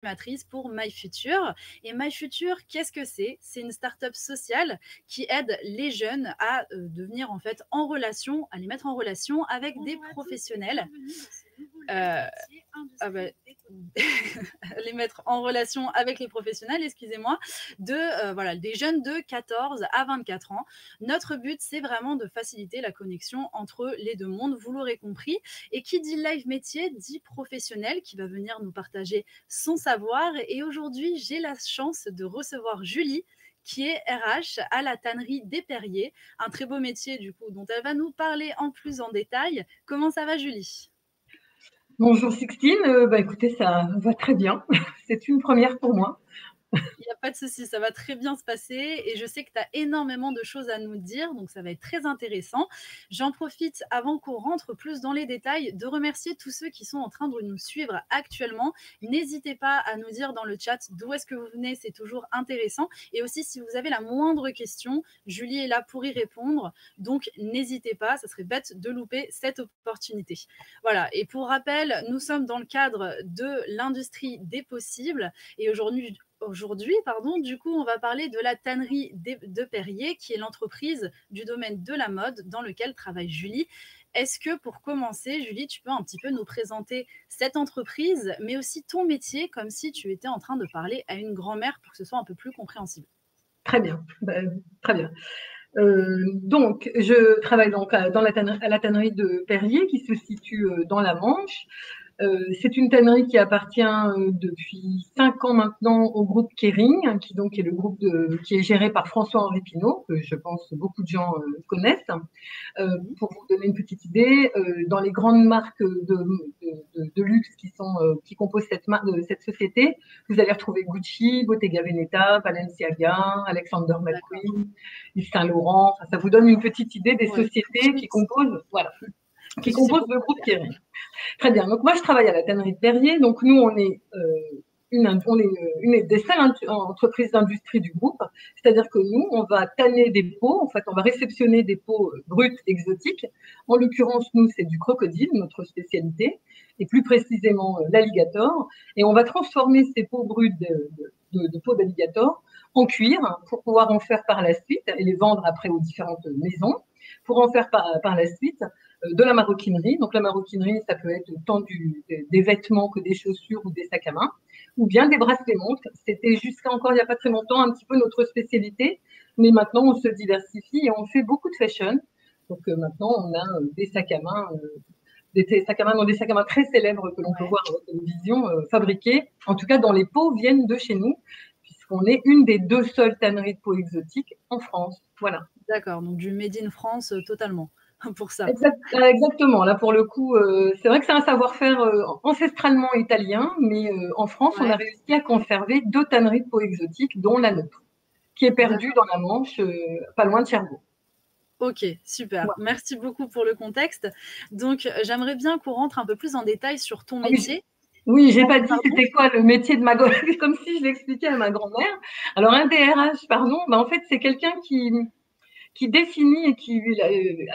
animatrice pour MyFuture. Et MyFuture, qu'est-ce que c'est? C'est une start-up sociale qui aide les jeunes à devenir en fait en relation, à les mettre en relation avec des professionnels. Les mettre en relation avec les professionnels, excusez-moi, voilà, des jeunes de 14 à 24 ans. Notre but, c'est vraiment de faciliter la connexion entre les deux mondes, vous l'aurez compris. Et qui dit live métier, dit professionnel qui va venir nous partager son savoir. Et aujourd'hui, j'ai la chance de recevoir Julie, qui est RH à la tannerie des Perriers, un très beau métier du coup dont elle va nous parler en plus en détail. Comment ça va, Julie? Bonjour Sixtine, écoutez, ça va très bien. C'est une première pour moi. Il n'y a pas de souci, ça va très bien se passer et je sais que tu as énormément de choses à nous dire, donc ça va être très intéressant. J'en profite, avant qu'on rentre plus dans les détails, de remercier tous ceux qui sont en train de nous suivre actuellement. N'hésitez pas à nous dire dans le chat d'où est-ce que vous venez, c'est toujours intéressant. Et aussi, si vous avez la moindre question, Julie est là pour y répondre, donc n'hésitez pas, ça serait bête de louper cette opportunité. Voilà, et pour rappel, nous sommes dans le cadre de l'industrie des possibles et aujourd'hui, du coup, on va parler de la tannerie de Perrier, qui est l'entreprise du domaine de la mode dans lequel travaille Julie. Est-ce que pour commencer, Julie, tu peux un petit peu nous présenter cette entreprise, mais aussi ton métier, comme si tu étais en train de parler à une grand-mère pour que ce soit un peu plus compréhensible? Très bien, très bien. Donc, je travaille donc à la tannerie de Perrier qui se situe dans la Manche. C'est une tannerie qui appartient depuis 5 ans maintenant au groupe Kering, qui donc est le groupe qui est géré par François-Henri Pinault, que je pense beaucoup de gens connaissent. Pour vous donner une petite idée, dans les grandes marques de luxe qui composent cette société, vous allez retrouver Gucci, Bottega Veneta, Balenciaga, Alexander McQueen, Yves Saint Laurent. Enfin, ça vous donne une petite idée des sociétés qui composent, voilà, qui composent le groupe Kering. Très bien. Donc moi, je travaille à la tannerie de Perrier. Donc nous, on est une des seules entreprises d'industrie du groupe. C'est-à-dire que nous, on va tanner des peaux. En fait, on va réceptionner des peaux brutes exotiques. En l'occurrence, nous, c'est du crocodile, notre spécialité, et plus précisément l'alligator. Et on va transformer ces peaux brutes de peaux d'alligator en cuir pour pouvoir en faire par la suite et les vendre après aux différentes maisons. Pour en faire par la suite de la maroquinerie. Donc la maroquinerie, ça peut être tant des vêtements que des chaussures ou des sacs à main, ou bien des bracelets montres. C'était jusqu'à encore il n'y a pas très longtemps un petit peu notre spécialité, mais maintenant on se diversifie et on fait beaucoup de fashion. Donc maintenant on a des sacs à main. Des sacs à main très célèbres que l'on peut voir à la télévision, fabriqués, en tout cas dans les peaux, viennent de chez nous, puisqu'on est une des 2 seules tanneries de peaux exotiques en France. Voilà. D'accord, donc du Made in France totalement pour ça. Exactement. Là, pour le coup, c'est vrai que c'est un savoir-faire ancestralement italien, mais en France, on a réussi à conserver 2 tanneries de peaux exotiques, dont la nôtre, qui est perdue dans la Manche, pas loin de Cherbourg. Ok, super. Ouais. Merci beaucoup pour le contexte. Donc, j'aimerais bien qu'on rentre un peu plus en détail sur ton métier. Oui, j'ai pas dit c'était quoi le métier de ma grand-mère, comme si je l'expliquais à ma grand-mère. Alors, un DRH, pardon, en fait, c'est quelqu'un qui définit et qui,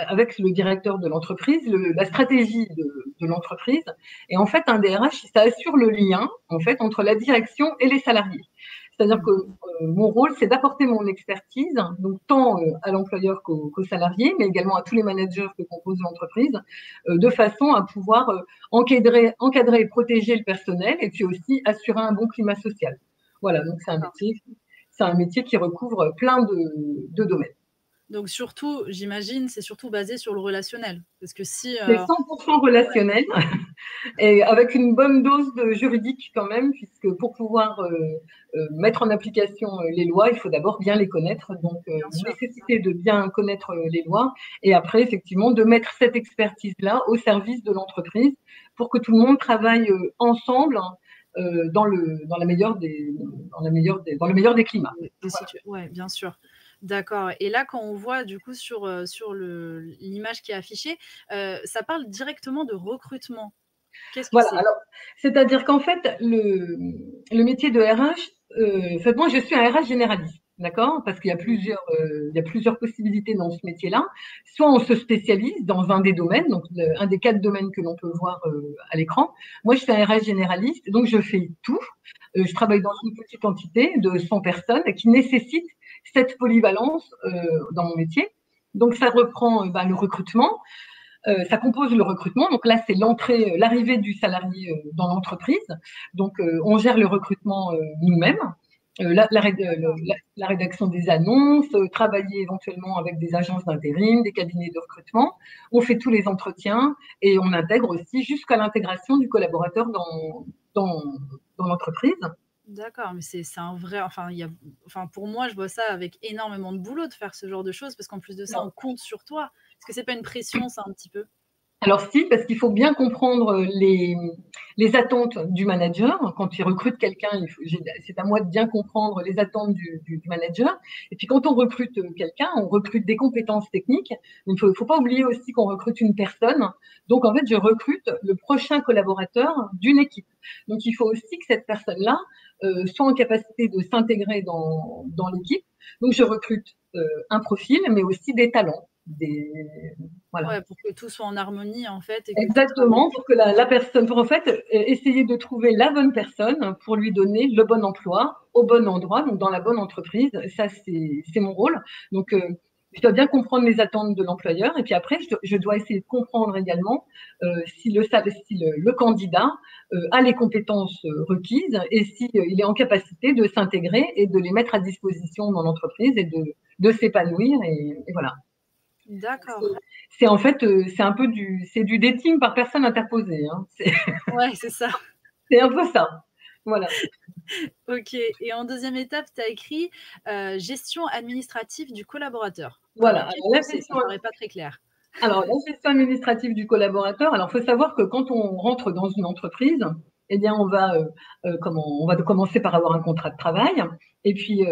avec le directeur de l'entreprise, la stratégie de l'entreprise. Et en fait, un DRH, ça assure le lien, en fait, entre la direction et les salariés. C'est-à-dire que mon rôle, c'est d'apporter mon expertise, donc tant à l'employeur qu'aux salariés, mais également à tous les managers que compose l'entreprise, de façon à pouvoir encadrer et protéger le personnel et puis aussi assurer un bon climat social. Voilà, donc c'est un métier qui recouvre plein de domaines. Donc surtout, j'imagine, c'est surtout basé sur le relationnel. Parce que si, c'est 100% relationnel et avec une bonne dose de juridique quand même, puisque pour pouvoir mettre en application les lois, il faut d'abord bien les connaître. Donc, nécessité de bien connaître les lois et après, effectivement, de mettre cette expertise-là au service de l'entreprise pour que tout le monde travaille ensemble dans le meilleur des climats. Oui, bien sûr. D'accord. Et là, quand on voit du coup sur l'image qui est affichée, ça parle directement de recrutement. Qu'est-ce que voilà, c'est? alors, c'est-à-dire qu'en fait, le métier de RH, moi, je suis un RH généraliste. d'accord? Parce qu'il y a plusieurs possibilités dans ce métier-là. Soit on se spécialise dans un des domaines, donc un des 4 domaines que l'on peut voir à l'écran. Moi, je suis un RH généraliste, donc je fais tout. Je travaille dans une petite entité de 100 personnes qui nécessite cette polyvalence dans mon métier. Donc, ça reprend le recrutement. Ça compose le recrutement. Donc là, c'est l'arrivée du salarié dans l'entreprise. Donc, on gère le recrutement nous-mêmes. La rédaction des annonces, travailler éventuellement avec des agences d'intérim, des cabinets de recrutement. On fait tous les entretiens et on intègre aussi jusqu'à l'intégration du collaborateur dans, dans l'entreprise. D'accord, mais c'est un vrai. Enfin, pour moi, je vois ça avec énormément de boulot de faire ce genre de choses, parce qu'en plus de ça, on compte sur toi. Est-ce que c'est pas une pression, ça, un petit peu? Alors si, parce qu'il faut bien comprendre les attentes du manager. Quand il recrute quelqu'un, c'est à moi de bien comprendre les attentes du manager. Et puis quand on recrute quelqu'un, on recrute des compétences techniques. Il ne faut pas oublier aussi qu'on recrute une personne. Donc en fait, je recrute le prochain collaborateur d'une équipe. Donc il faut aussi que cette personne-là soit en capacité de s'intégrer dans l'équipe. Donc je recrute un profil, mais aussi des talents. Voilà. Ouais, pour que tout soit en harmonie, en fait. Exactement, pour que la personne, pour en fait essayer de trouver la bonne personne pour lui donner le bon emploi au bon endroit, donc dans la bonne entreprise. Ça, c'est mon rôle. Donc, je dois bien comprendre les attentes de l'employeur et puis après, je dois essayer de comprendre également si le candidat a les compétences requises et s'il il est en capacité de s'intégrer et de les mettre à disposition dans l'entreprise et de s'épanouir et voilà. D'accord. C'est en fait, c'est du dating par personne interposée. Hein. Ouais, c'est ça. C'est un peu ça. Voilà. Ok. Et en deuxième étape, tu as écrit gestion administrative du collaborateur. Voilà. Ça ne paraît pas très clair. Alors, la gestion administrative du collaborateur. Alors, il faut savoir que quand on rentre dans une entreprise, eh bien, on va commencer par avoir un contrat de travail. Et puis,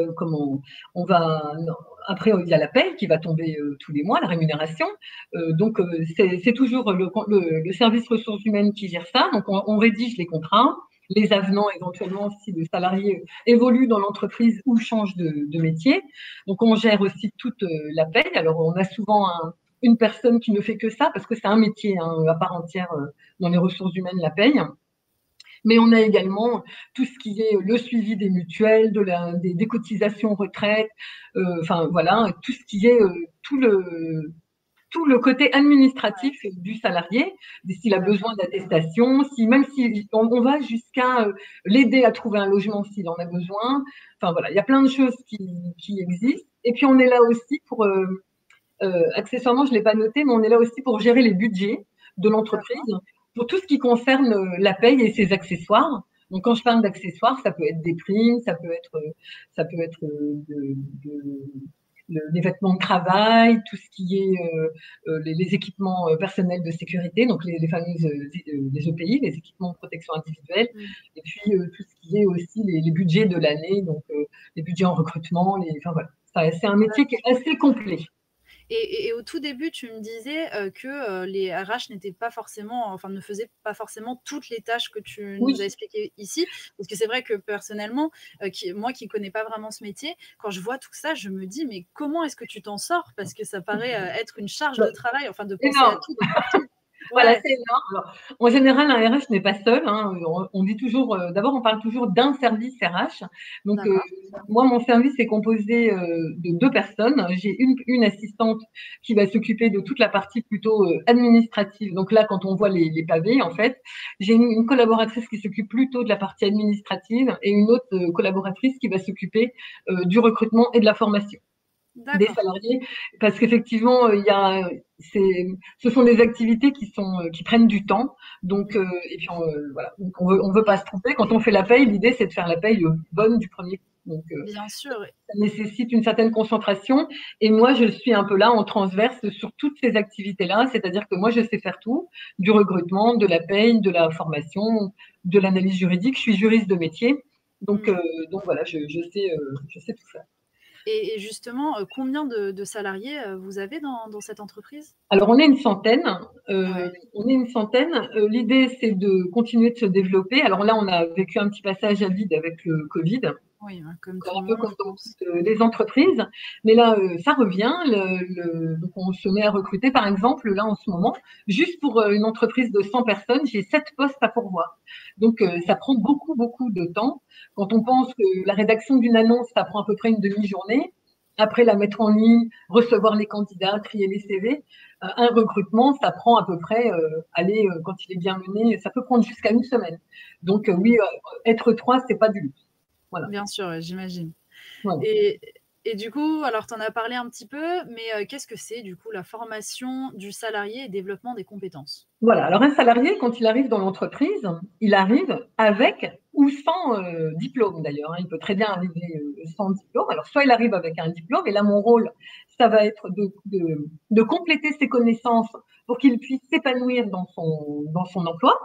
après, il y a la paie qui va tomber tous les mois, la rémunération. Donc, c'est toujours le service ressources humaines qui gère ça. Donc, on rédige les contrats, les avenants éventuellement si le salarié évolue dans l'entreprise ou change de métier. Donc, on gère aussi toute la paie. Alors, on a souvent une personne qui ne fait que ça, parce que c'est un métier à part entière dans les ressources humaines, la paye. Mais on a également tout ce qui est le suivi des mutuelles, des cotisations retraite, enfin voilà, tout ce qui est tout le côté administratif du salarié, s'il a besoin d'attestation, même si on va jusqu'à l'aider à trouver un logement s'il en a besoin. Enfin voilà, il y a plein de choses qui existent. Et puis on est là aussi pour accessoirement, je ne l'ai pas noté, mais on est là aussi pour gérer les budgets de l'entreprise, pour tout ce qui concerne la paye et ses accessoires. Donc, quand je parle d'accessoires, ça peut être des primes, ça peut être des vêtements de travail, tout ce qui est les équipements personnels de sécurité, donc les fameuses les EPI, les équipements de protection individuelle, et puis tout ce qui est aussi les budgets de l'année, donc les budgets en recrutement, enfin voilà. C'est un métier qui est assez complet. Et au tout début, tu me disais que les RH n'étaient pas forcément, enfin, ne faisaient pas forcément toutes les tâches que tu nous as expliquées ici. Parce que c'est vrai que personnellement, moi qui ne connais pas vraiment ce métier, quand je vois tout ça, je me dis, mais comment est-ce que tu t'en sors? Parce que ça paraît être une charge de travail, enfin, de penser à tout, de partout. Voilà, c'est énorme. Alors, en général, un RH n'est pas seul. Hein. On dit toujours, d'abord, on parle toujours d'un service RH. Donc, moi, mon service est composé de 2 personnes. J'ai une assistante qui va s'occuper de toute la partie plutôt administrative. Donc là, quand on voit les pavés, en fait, j'ai une collaboratrice qui s'occupe plutôt de la partie administrative et une autre collaboratrice qui va s'occuper du recrutement et de la formation des salariés, parce qu'effectivement, ce sont des activités qui prennent du temps. Donc, et puis voilà, donc on veut pas se tromper. Quand on fait la paye, l'idée c'est de faire la paye bonne du premier coup. Donc, bien sûr. Ça nécessite une certaine concentration. Et moi, je suis un peu là en transverse sur toutes ces activités-là, c'est-à-dire que moi, je sais faire tout, du recrutement, de la paye, de la formation, de l'analyse juridique. Je suis juriste de métier, donc voilà, je sais tout faire. Et justement, combien de salariés vous avez dans cette entreprise? Alors, on est une centaine. L'idée, c'est de continuer de se développer. Alors là, on a vécu un petit passage à vide avec le Covid. Oui, hein, comme tout Encore le un peu monde, comme je dans pense. toutes les entreprises. Mais là, ça revient. Donc, on se met à recruter, par exemple, là, en ce moment, juste pour une entreprise de 100 personnes, j'ai 7 postes à pourvoir. Donc, ça prend beaucoup, beaucoup de temps. Quand on pense que la rédaction d'une annonce, ça prend à peu près une demi-journée. Après, la mettre en ligne, recevoir les candidats, trier les CV. Un recrutement, ça prend à peu près, quand il est bien mené, ça peut prendre jusqu'à une semaine. Donc, oui, être trois, c'est pas du luxe. Voilà. Bien sûr, ouais, j'imagine. Voilà. Et, et du coup, alors tu en as parlé un petit peu, mais qu'est-ce que c'est du coup la formation du salarié et développement des compétences? Voilà. Alors, un salarié, quand il arrive dans l'entreprise, il arrive avec ou sans diplôme d'ailleurs, hein. Il peut très bien arriver sans diplôme. Alors, soit il arrive avec un diplôme, et là, mon rôle, ça va être de compléter ses connaissances pour qu'il puisse s'épanouir dans son emploi.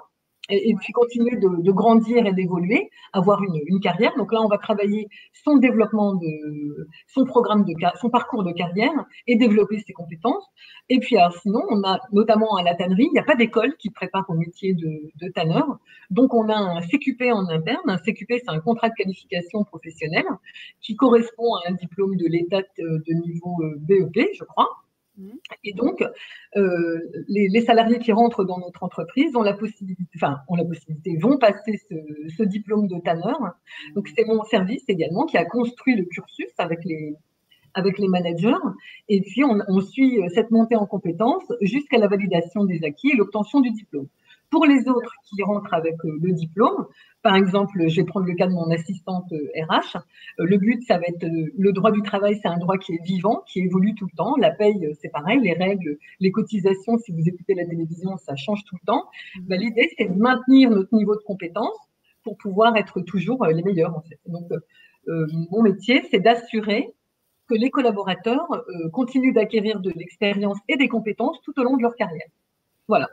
Et puis continuer de grandir et d'évoluer, avoir une carrière. Donc là, on va travailler son développement son programme son parcours de carrière et développer ses compétences. Et puis alors, sinon, on a notamment à la tannerie, il n'y a pas d'école qui prépare au métier de tanneur. Donc on a un CQP en interne. Un CQP, c'est un contrat de qualification professionnelle qui correspond à un diplôme de l'État de niveau BEP, je crois. Et donc, les salariés qui rentrent dans notre entreprise ont la possibilité, vont passer ce diplôme de tanneur. Donc, c'est mon service également qui a construit le cursus avec les managers. Et puis, on suit cette montée en compétences jusqu'à la validation des acquis et l'obtention du diplôme. Pour les autres qui rentrent avec le diplôme, par exemple, je vais prendre le cas de mon assistante RH. Le but, ça va être le droit du travail, c'est un droit qui est vivant, qui évolue tout le temps. La paye, c'est pareil, les règles, les cotisations, si vous écoutez la télévision, ça change tout le temps. Ben, l'idée, c'est de maintenir notre niveau de compétence pour pouvoir être toujours les meilleurs, en fait. Donc, mon métier, c'est d'assurer que les collaborateurs continuent d'acquérir de l'expérience et des compétences tout au long de leur carrière. Voilà.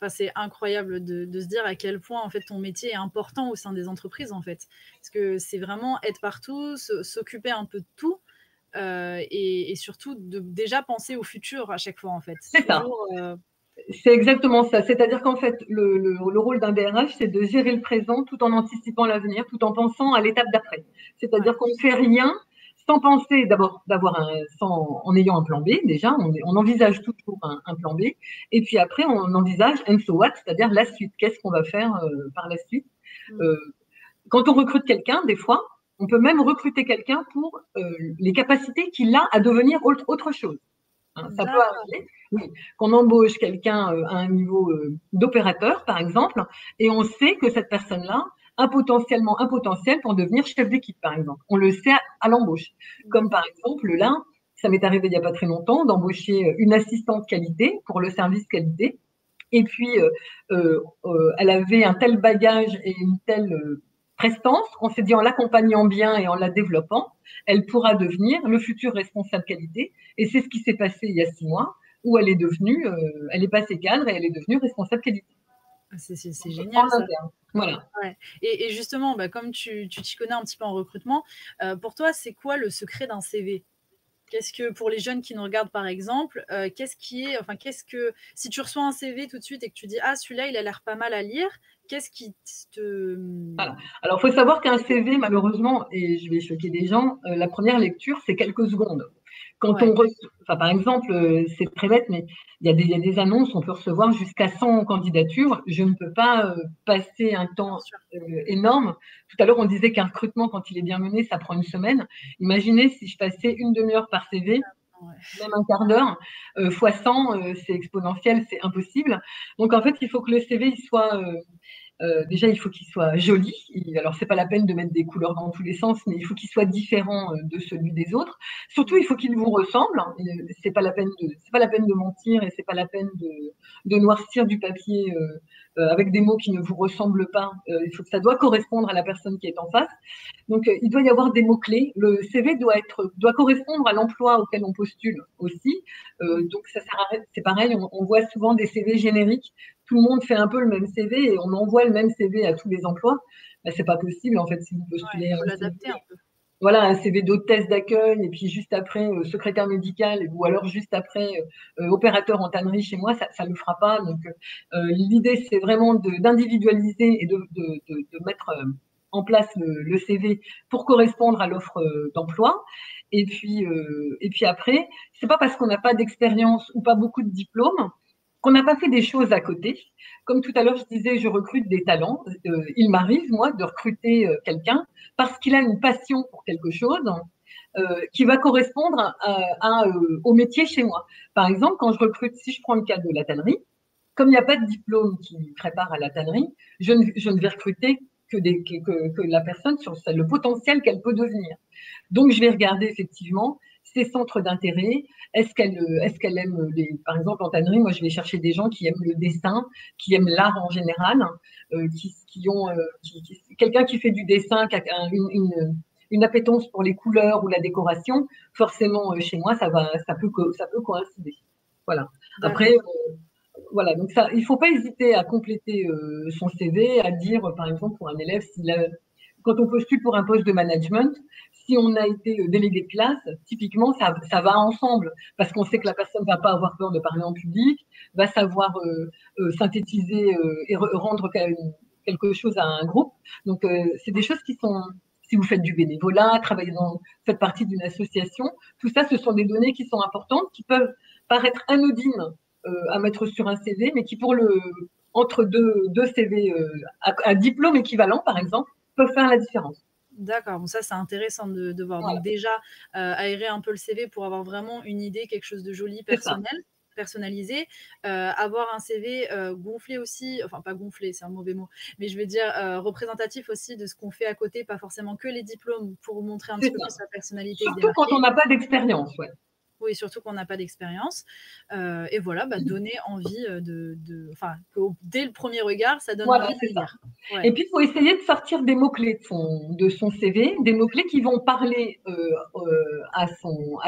Enfin, c'est incroyable de se dire à quel point en fait ton métier est important au sein des entreprises en fait, parce que c'est vraiment être partout, s'occuper un peu de tout et surtout de déjà penser au futur à chaque fois en fait. C'est ça. Toujours. C'est exactement ça. C'est-à-dire qu'en fait, le rôle d'un DRH, c'est de gérer le présent tout en anticipant l'avenir, tout en pensant à l'étape d'après. C'est-à-dire qu'on ne fait rien sans penser d'abord en ayant un plan B. Déjà, on envisage toujours un plan B. Et puis après, on envisage and so what, c'est-à-dire la suite. Qu'est-ce qu'on va faire par la suite? Quand on recrute quelqu'un, des fois, on peut même recruter quelqu'un pour les capacités qu'il a à devenir autre chose. Hein, ça peut arriver, oui, qu'on embauche quelqu'un à un niveau d'opérateur, par exemple, et on sait que cette personne-là a potentiellement un potentiel pour devenir chef d'équipe, par exemple. On le sait à l'embauche. Comme par exemple, là, ça m'est arrivé il n'y a pas très longtemps d'embaucher une assistante qualité pour le service qualité. Et puis, elle avait un tel bagage et une telle prestance qu'on s'est dit en l'accompagnant bien et en la développant, elle pourra devenir le futur responsable qualité. Et c'est ce qui s'est passé il y a 6 mois, où elle est passée cadre et elle est devenue responsable qualité. C'est génial ça. Voilà. Ouais. Et justement, bah, comme tu t'y connais un petit peu en recrutement, pour toi, c'est quoi le secret d'un CV? Qu'est-ce que, pour les jeunes qui nous regardent par exemple, si tu reçois un CV tout de suite et que tu dis ah celui-là il a l'air pas mal à lire, qu'est-ce qui te voilà. Alors, il faut savoir qu'un CV, malheureusement, et je vais choquer des gens, la première lecture, c'est quelques secondes. Quand on reçoit, par exemple, c'est très bête, mais il y a des annonces, on peut recevoir jusqu'à 100 candidatures. Je ne peux pas passer un temps énorme. Tout à l'heure, on disait qu'un recrutement, quand il est bien mené, ça prend une semaine. Imaginez si je passais une demi-heure par CV, même un quart d'heure, fois 100, c'est exponentiel, c'est impossible. Donc, en fait, il faut que le CV il soit déjà, il faut qu'il soit joli. Alors, c'est pas la peine de mettre des couleurs dans tous les sens, mais il faut qu'il soit différent de celui des autres. Surtout, il faut qu'il vous ressemble. C'est pas la peine de mentir et c'est pas la peine de noircir du papier avec des mots qui ne vous ressemblent pas. Il faut que ça doit correspondre à la personne qui est en face. Donc, il doit y avoir des mots-clés. Le CV doit correspondre à l'emploi auquel on postule aussi. Donc, ça sert à rien. C'est pareil, on voit souvent des CV génériques. Tout le monde fait un peu le même CV et on envoie le même CV à tous les emplois. Ben, c'est pas possible, en fait, si vous postulez faut l'adapter un peu. Voilà, un CV d'hôtesse d'accueil et puis juste après secrétaire médical ou alors juste après opérateur en tannerie chez moi, ça ne le fera pas. Donc l'idée c'est vraiment d'individualiser et de mettre en place le CV pour correspondre à l'offre d'emploi. Et puis après, c'est pas parce qu'on n'a pas d'expérience ou pas beaucoup de diplômes qu'on n'a pas fait des choses à côté. Comme tout à l'heure, je disais, je recrute des talents. Il m'arrive, moi, de recruter quelqu'un parce qu'il a une passion pour quelque chose qui va correspondre au métier chez moi. Par exemple, quand je recrute, si je prends le cas de la tannerie, comme il n'y a pas de diplôme qui prépare à la tannerie, je ne vais recruter que la personne sur le potentiel qu'elle peut devenir. Donc, je vais regarder effectivement ses centres d'intérêt. Est-ce qu'elle aime par exemple, en tannerie, moi, je vais chercher des gens qui aiment le dessin, qui aiment l'art en général, quelqu'un qui fait du dessin, qui a une appétence pour les couleurs ou la décoration, forcément, chez moi, ça peut coïncider. Voilà. Après, voilà, donc ça, il ne faut pas hésiter à compléter son CV, à dire, par exemple, pour un élève, quand on postule pour un poste de management, si on a été délégué de classe, typiquement, ça va ensemble, parce qu'on sait que la personne ne va pas avoir peur de parler en public, va savoir synthétiser et rendre quelque chose à un groupe. Donc, c'est des choses qui sont, si vous faites du bénévolat, faites partie d'une association, tout ça, ce sont des données qui sont importantes, qui peuvent paraître anodines à mettre sur un CV, mais qui entre deux CV à diplôme équivalent, par exemple, peuvent faire la différence. D'accord, bon ça c'est intéressant de voir. Voilà. Donc déjà, aérer un peu le CV pour avoir vraiment une idée, quelque chose de joli, personnalisé, avoir un CV gonflé aussi, enfin pas gonflé, c'est un mauvais mot, mais je vais dire représentatif aussi de ce qu'on fait à côté, pas forcément que les diplômes, pour montrer un petit peu plus sa personnalité. Surtout quand on n'a pas d'expérience, ouais. Oui, surtout qu'on n'a pas d'expérience. Et voilà, donner envie dès le premier regard, ça donne envie de lire. Ouais. Et puis, il faut essayer de sortir des mots-clés de son CV, des mots-clés qui vont parler à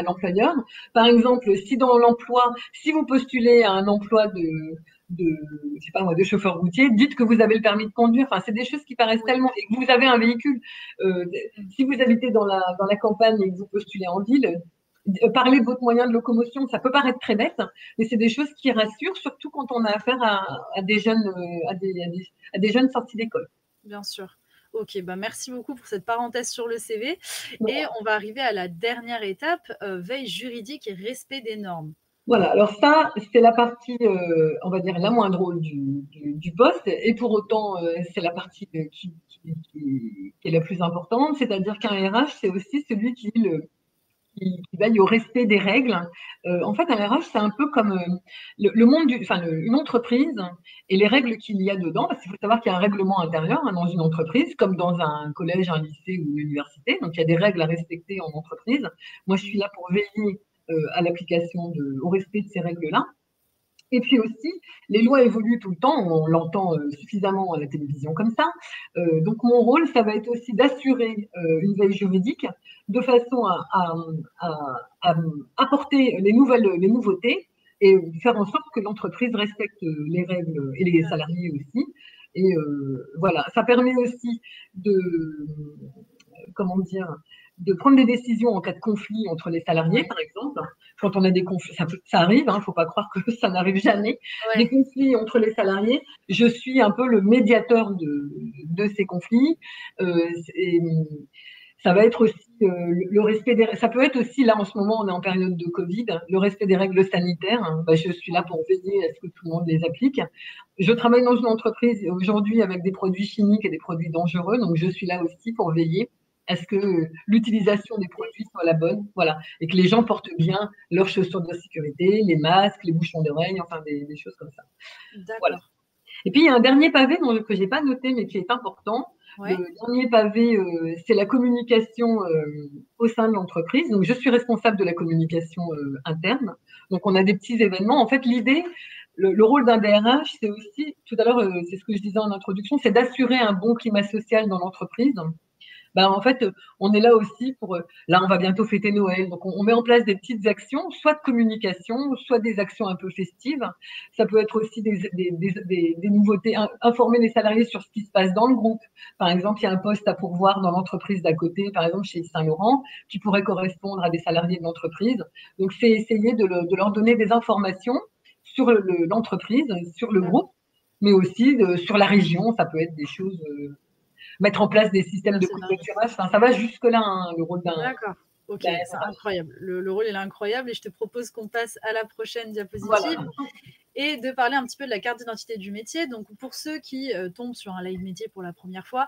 l'employeur. Par exemple, si vous postulez à un emploi je sais pas moi, de chauffeur routier, dites que vous avez le permis de conduire. Enfin, c'est des choses qui paraissent tellement, et que vous avez un véhicule. Si vous habitez dans la campagne et que vous postulez en ville, parler de votre moyen de locomotion, ça peut paraître très bête, mais c'est des choses qui rassurent, surtout quand on a affaire à des jeunes, à des jeunes sortis d'école. Bien sûr. Ok, merci beaucoup pour cette parenthèse sur le CV. Et on va arriver à la dernière étape, veille juridique et respect des normes. Voilà, alors ça, c'est la partie, on va dire, la moins drôle du poste, et pour autant, c'est la partie qui est la plus importante, c'est-à-dire qu'un RH, c'est aussi celui qui veille au respect des règles. En fait, un RH, c'est un peu comme le monde une entreprise et les règles qu'il y a dedans, parce qu'il faut savoir qu'il y a un règlement intérieur dans une entreprise, comme dans un collège, un lycée ou une université. Donc, il y a des règles à respecter en entreprise. Moi, je suis là pour veiller à l'application au respect de ces règles-là. Et puis aussi, les lois évoluent tout le temps, on l'entend suffisamment à la télévision comme ça. Donc mon rôle, ça va être aussi d'assurer une veille juridique de façon à apporter les nouveautés et faire en sorte que l'entreprise respecte les règles et les salariés aussi. Et voilà, ça permet aussi de prendre des décisions en cas de conflit entre les salariés, par exemple. Quand on a des conflits, ça arrive, il ne faut pas croire que ça n'arrive jamais. Des conflits entre les salariés, je suis un peu le médiateur de ces conflits. Ça va être aussi le respect ça peut être aussi, là en ce moment, on est en période de Covid, le respect des règles sanitaires. Je suis là pour veiller à ce que tout le monde les applique. Je travaille dans une entreprise aujourd'hui avec des produits chimiques et des produits dangereux, donc je suis là aussi pour veiller à ce que l'utilisation des produits soit la bonne, voilà, et que les gens portent bien leurs chaussures de sécurité, les masques, les bouchons d'oreilles, enfin des choses comme ça. Voilà. Et puis il y a un dernier pavé que j'ai pas noté mais qui est important. Le dernier pavé, c'est la communication au sein de l'entreprise. Donc je suis responsable de la communication interne. Donc on a des petits événements. En fait, l'idée, le rôle d'un DRH, c'est aussi, tout à l'heure, c'est ce que je disais en introduction, c'est d'assurer un bon climat social dans l'entreprise. En fait, on est là aussi là, on va bientôt fêter Noël, donc on met en place des petites actions, soit de communication, soit des actions un peu festives. Ça peut être aussi des nouveautés, informer les salariés sur ce qui se passe dans le groupe. Par exemple, il y a un poste à pourvoir dans l'entreprise d'à côté, par exemple chez Saint-Laurent, qui pourrait correspondre à des salariés de l'entreprise. Donc, c'est essayer de leur donner des informations sur l'entreprise, sur le groupe, mais aussi sur la région. Ça peut être des choses mettre en place des systèmes de Merci Marie. covoiturage. Enfin, ça va jusque-là, hein, le rôle d'un D'accord. Ok, c'est incroyable. Le rôle, il est incroyable et je te propose qu'on passe à la prochaine diapositive. Voilà. Et de parler un petit peu de la carte d'identité du métier. Donc, pour ceux qui tombent sur un live métier pour la première fois,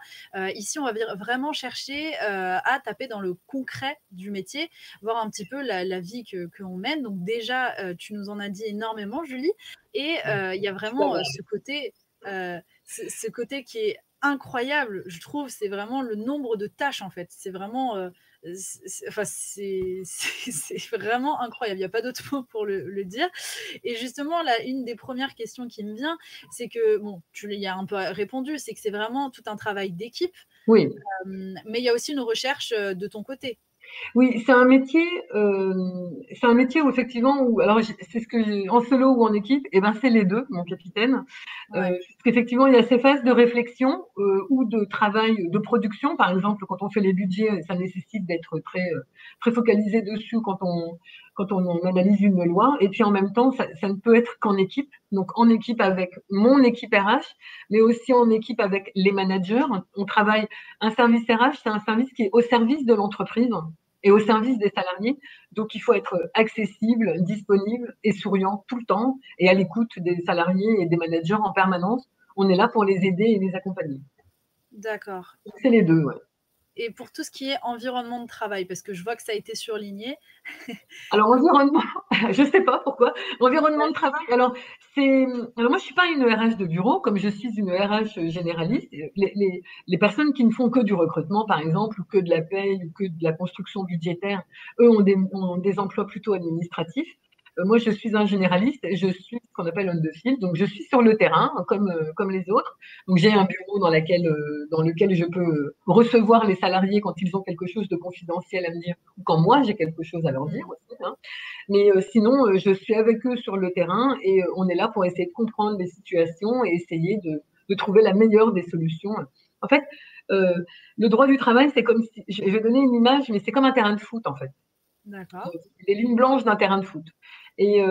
ici, on va vraiment chercher à taper dans le concret du métier, voir un petit peu la vie que l'on mène. Donc, déjà, tu nous en as dit énormément, Julie. Et il y a vraiment ce côté qui est incroyable, je trouve, c'est vraiment le nombre de tâches, en fait. C'est vraiment... c'est vraiment incroyable. Il n'y a pas d'autre mot pour le dire. Et justement, là, une des premières questions qui me vient, c'est que, bon, tu y as un peu répondu, c'est que c'est vraiment tout un travail d'équipe, Oui. Mais il y a aussi une recherche de ton côté. Oui, c'est un métier où effectivement, alors c'est ce que en solo ou en équipe, et ben c'est les deux, mon capitaine. Ouais. Parce qu'effectivement, il y a ces phases de réflexion ou de travail, de production. Par exemple, quand on fait les budgets, ça nécessite d'être très focalisé dessus quand on analyse une loi. Et puis en même temps, ça ne peut être qu'en équipe. Donc en équipe avec mon équipe RH, mais aussi en équipe avec les managers. On travaille. Un service RH, c'est un service qui est au service de l'entreprise et au service des salariés. Donc, il faut être accessible, disponible et souriant tout le temps et à l'écoute des salariés et des managers en permanence. On est là pour les aider et les accompagner. D'accord. C'est les deux, ouais. Et pour tout ce qui est environnement de travail, parce que je vois que ça a été surligné. Alors, environnement, je sais pas pourquoi. Environnement de travail, alors moi, je suis pas une RH de bureau, comme je suis une RH généraliste. Les personnes qui ne font que du recrutement, par exemple, ou que de la paye, ou que de la construction budgétaire, eux ont des emplois plutôt administratifs. Moi, je suis un généraliste, je suis ce qu'on appelle on the field, donc je suis sur le terrain, comme les autres. Donc, j'ai un bureau dans lequel je peux recevoir les salariés quand ils ont quelque chose de confidentiel à me dire, ou quand moi, j'ai quelque chose à leur dire aussi. Hein. Mais sinon, je suis avec eux sur le terrain et on est là pour essayer de comprendre les situations et essayer de trouver la meilleure des solutions. En fait, le droit du travail, c'est comme si, je vais donner une image, mais c'est comme un terrain de foot, en fait. D'accord. Les lignes blanches d'un terrain de foot. Et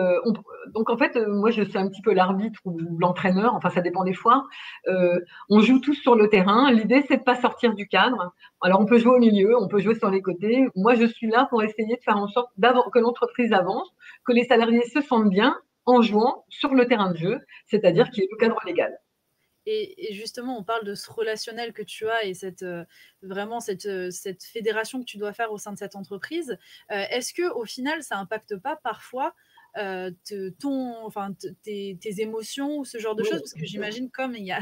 donc en fait, moi je suis un petit peu l'arbitre ou l'entraîneur, enfin ça dépend des fois. On joue tous sur le terrain. L'idée c'est de pas sortir du cadre. Alors on peut jouer au milieu, on peut jouer sur les côtés. Moi je suis là pour essayer de faire en sorte que l'entreprise avance, que les salariés se sentent bien en jouant sur le terrain de jeu, c'est-à-dire qu'il y ait le cadre légal. Et justement, on parle de ce relationnel que tu as et vraiment cette fédération que tu dois faire au sein de cette entreprise. Est-ce que au final, ça impacte pas parfois tes émotions ou ce genre de choses? Parce que j'imagine comme il y a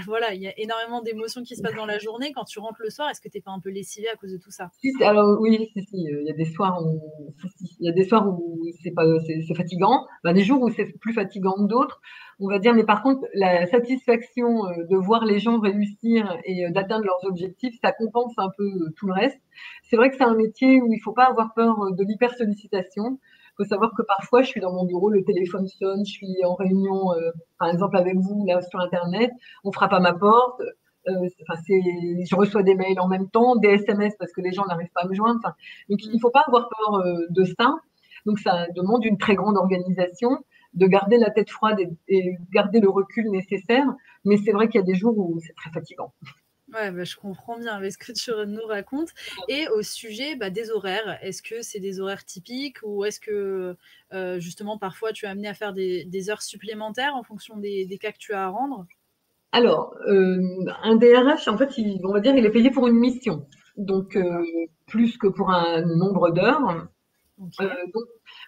énormément d'émotions qui se passent dans la journée, quand tu rentres le soir, est-ce que tu n'es pas un peu lessivé à cause de tout ça? Alors oui, si, il y a des soirs où, il y a des soirs où c'est fatigant, des jours où c'est plus fatigant que d'autres, on va dire. Mais par contre, la satisfaction de voir les gens réussir et d'atteindre leurs objectifs, ça compense un peu tout le reste. C'est vrai que c'est un métier où il faut pas avoir peur de l'hypersollicitation. Il faut savoir que parfois, je suis dans mon bureau, le téléphone sonne, je suis en réunion, par exemple avec vous là sur Internet, on frappe à ma porte. Je reçois des mails en même temps, des SMS parce que les gens n'arrivent pas à me joindre. Donc, il ne faut pas avoir peur de ça. Donc, ça demande une très grande organisation, de garder la tête froide et garder le recul nécessaire. Mais c'est vrai qu'il y a des jours où c'est très fatigant. Ouais, je comprends bien avec ce que tu nous racontes. Et au sujet des horaires, est-ce que c'est des horaires typiques ou est-ce que justement parfois tu es amené à faire des heures supplémentaires en fonction des cas que tu as à rendre? Alors, un DRH, en fait, on va dire, il est payé pour une mission. Donc, plus que pour un nombre d'heures. Okay.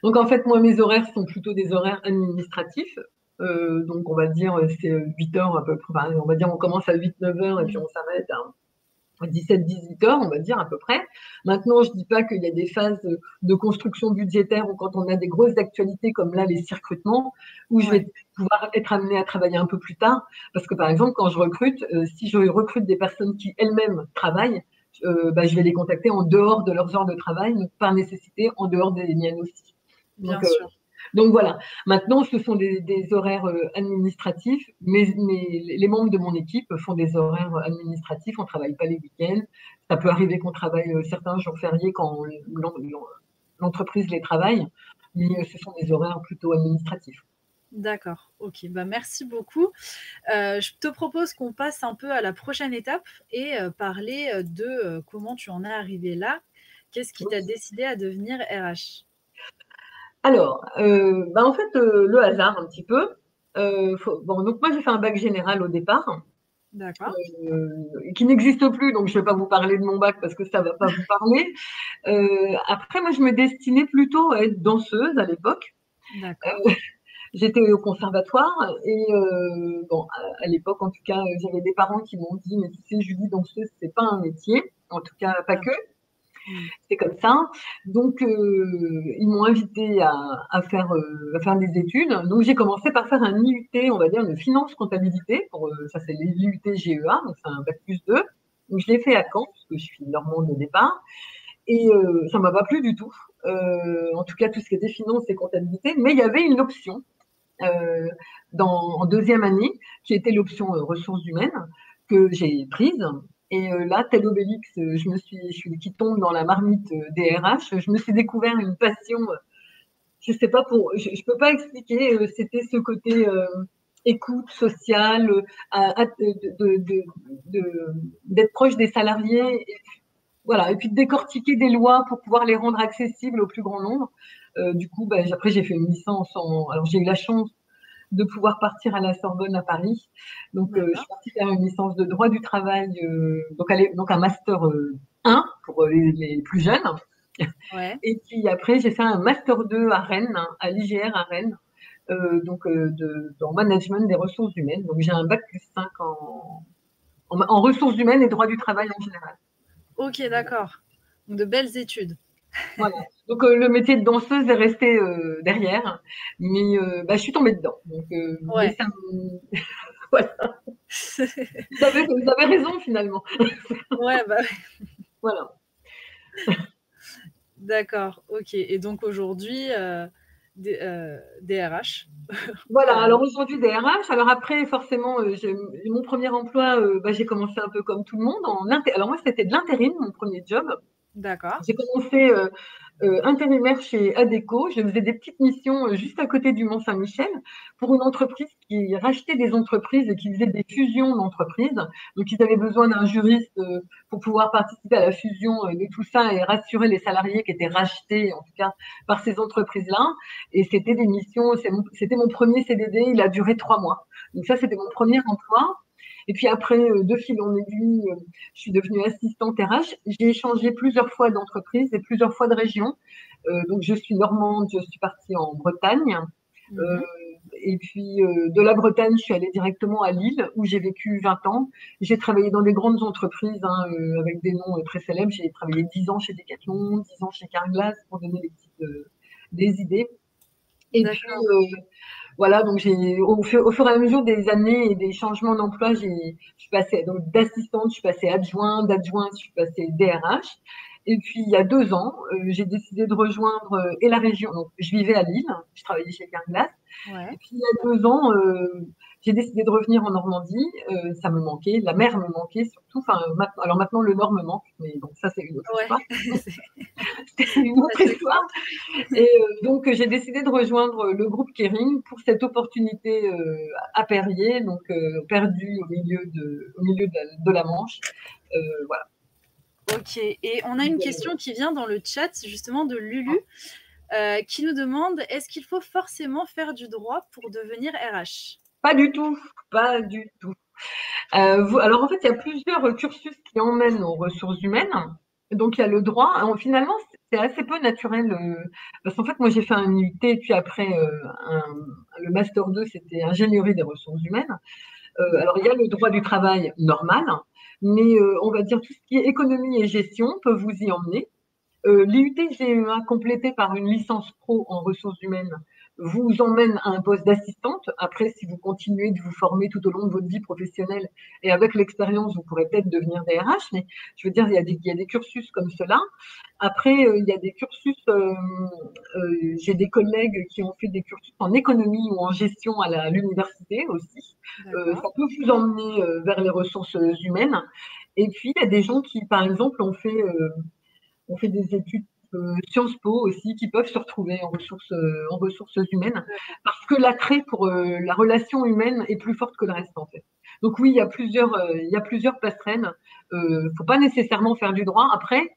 Donc, en fait, moi, mes horaires sont plutôt des horaires administratifs. Donc, on va dire, c'est 8 heures à peu près. Enfin, on va dire, on commence à 8-9 heures et puis on s'arrête à 17-18 heures, on va dire, à peu près. Maintenant, je dis pas qu'il y a des phases de construction budgétaire ou quand on a des grosses actualités comme là, les recrutements, où je vais pouvoir être amenée à travailler un peu plus tard. Parce que, par exemple, quand je recrute, si je recrute des personnes qui elles-mêmes travaillent, je vais les contacter en dehors de leurs heures de travail, donc par nécessité, en dehors des miennes aussi. Bien sûr. Donc voilà, maintenant ce sont des horaires administratifs, mais les membres de mon équipe font des horaires administratifs, on ne travaille pas les week-ends. Ça peut arriver qu'on travaille certains jours fériés quand l'entreprise les travaille, mais ce sont des horaires plutôt administratifs. D'accord, OK. Bah, merci beaucoup. Je te propose qu'on passe un peu à la prochaine étape et parler, de, comment tu en es arrivé là. Qu'est-ce qui t'a Oui. décidé à devenir RH? Alors, bah, en fait, le hasard un petit peu. Bon, donc moi j'ai fait un bac général au départ, D'accord, qui n'existe plus, donc je ne vais pas vous parler de mon bac parce que ça ne va pas vous parler. Après, moi je me destinais plutôt à être danseuse à l'époque. d'accord. J'étais au conservatoire et bon, à l'époque en tout cas, j'avais des parents qui m'ont dit: «Mais tu sais Julie, danseuse, c'est pas un métier», en tout cas pas Ah, que. mmh. C'est comme ça. Donc, ils m'ont invitée à faire des études. Donc, j'ai commencé par faire un IUT, on va dire, de finance comptabilité. Ça, c'est l'IUT GEA, donc c'est un bac plus 2. Donc, je l'ai fait à Caen, parce que je suis normande au départ. Et ça m'a pas plu du tout. En tout cas, tout ce qui était finance et comptabilité. Mais il y avait une option euh, en deuxième année, qui était l'option ressources humaines, que j'ai prise. Et là, tel Obélix, qui tombe dans la marmite des RH, je me suis découvert une passion. Je sais pas je peux pas expliquer. C'était ce côté écoute sociale, d'être proche des salariés, et, voilà, et puis de décortiquer des lois pour pouvoir les rendre accessibles au plus grand nombre. Du coup, bah, après j'ai fait une licence alors j'ai eu la chance de pouvoir partir à la Sorbonne à Paris. Donc, je suis D'accord. partie faire une licence de droit du travail, donc un master 1 pour les plus jeunes. Ouais. Et puis après, j'ai fait un master 2 à Rennes, à l'IGR à Rennes, dans management des ressources humaines. Donc, j'ai un bac plus 5 en ressources humaines et droit du travail en général. OK, d'accord. Donc de belles études. Voilà. Donc, le métier de danseuse est resté derrière, mais bah, je suis tombée dedans. Donc, mais Ouais. ça me... voilà. Vous avez raison finalement. Ouais, bah, ouais. Voilà. D'accord, OK et donc aujourd'hui, DRH. Voilà, Heu, alors aujourd'hui des RH. Alors après, forcément, mon premier emploi, bah, j'ai commencé un peu comme tout le monde alors moi, c'était de l'intérim, mon premier job. d'accord. J'ai commencé intérimaire chez Adecco. Je faisais des petites missions juste à côté du Mont-Saint-Michel pour une entreprise qui rachetait des entreprises et qui faisait des fusions d'entreprises. Donc, ils avaient besoin d'un juriste pour pouvoir participer à la fusion de tout ça et rassurer les salariés qui étaient rachetés, en tout cas, par ces entreprises-là. Et c'était des missions, c'était mon premier CDD, il a duré 3 mois. Donc ça, c'était mon premier emploi. Et puis après, de fil en aiguille, je suis devenue assistante RH. J'ai changé plusieurs fois d'entreprise et plusieurs fois de région. Donc, je suis normande, je suis partie en Bretagne. Euh, Mmh. et puis, de la Bretagne, je suis allée directement à Lille, où j'ai vécu 20 ans. J'ai travaillé dans des grandes entreprises hein, avec des noms très célèbres. J'ai travaillé 10 ans chez Decathlon, 10 ans chez Carglass, pour donner des idées. Et puis, D'accord. voilà, donc au fur et à mesure des années et des changements d'emploi, je suis passée donc d'assistante, je suis passée d'adjointe, je suis passée DRH. Et puis il y a 2 ans, j'ai décidé de rejoindre et la région. Donc je vivais à Lille, je travaillais chez Carglass. Ouais. Et puis il y a 2 ans, j'ai décidé de revenir en Normandie. Ça me manquait, la mer me manquait surtout. Enfin, alors maintenant le Nord me manque, mais bon, ça c'est une autre Ouais. histoire. C'est C'est une à autre chaque histoire. fois. Et donc, j'ai décidé de rejoindre le groupe Kering pour cette opportunité à Perrier, donc perdu au milieu de la Manche. Voilà. OK et on a une question qui vient dans le chat justement de Lulu, qui nous demande: «Est-ce qu'il faut forcément faire du droit pour devenir RH?» Pas du tout, pas du tout. Alors, en fait, il y a plusieurs cursus qui emmènent aux ressources humaines. Donc, il y a le droit. Alors, finalement, c'est assez peu naturel. Parce qu'en fait, moi, j'ai fait un IUT, puis après, le Master 2, c'était ingénierie des ressources humaines. Alors, il y D'accord. a le droit du travail normal, mais on va dire tout ce qui est économie et gestion peut vous y emmener. L'IUT GEA complété par une licence pro en ressources humaines vous emmène à un poste d'assistante. Après, si vous continuez de vous former tout au long de votre vie professionnelle et avec l'expérience, vous pourrez peut-être devenir DRH, mais je veux dire, il y a des cursus comme cela. Après, il y a des cursus, j'ai des collègues qui ont fait des cursus en économie ou en gestion à l'université aussi. D'accord. Ça peut vous emmener vers les ressources humaines. Et puis, il y a des gens qui, par exemple, ont fait des études Sciences Po aussi, qui peuvent se retrouver en ressources humaines, parce que l'attrait pour la relation humaine est plus forte que le reste, en fait. Donc oui, il y a plusieurs passerelles. Faut pas nécessairement faire du droit. Après,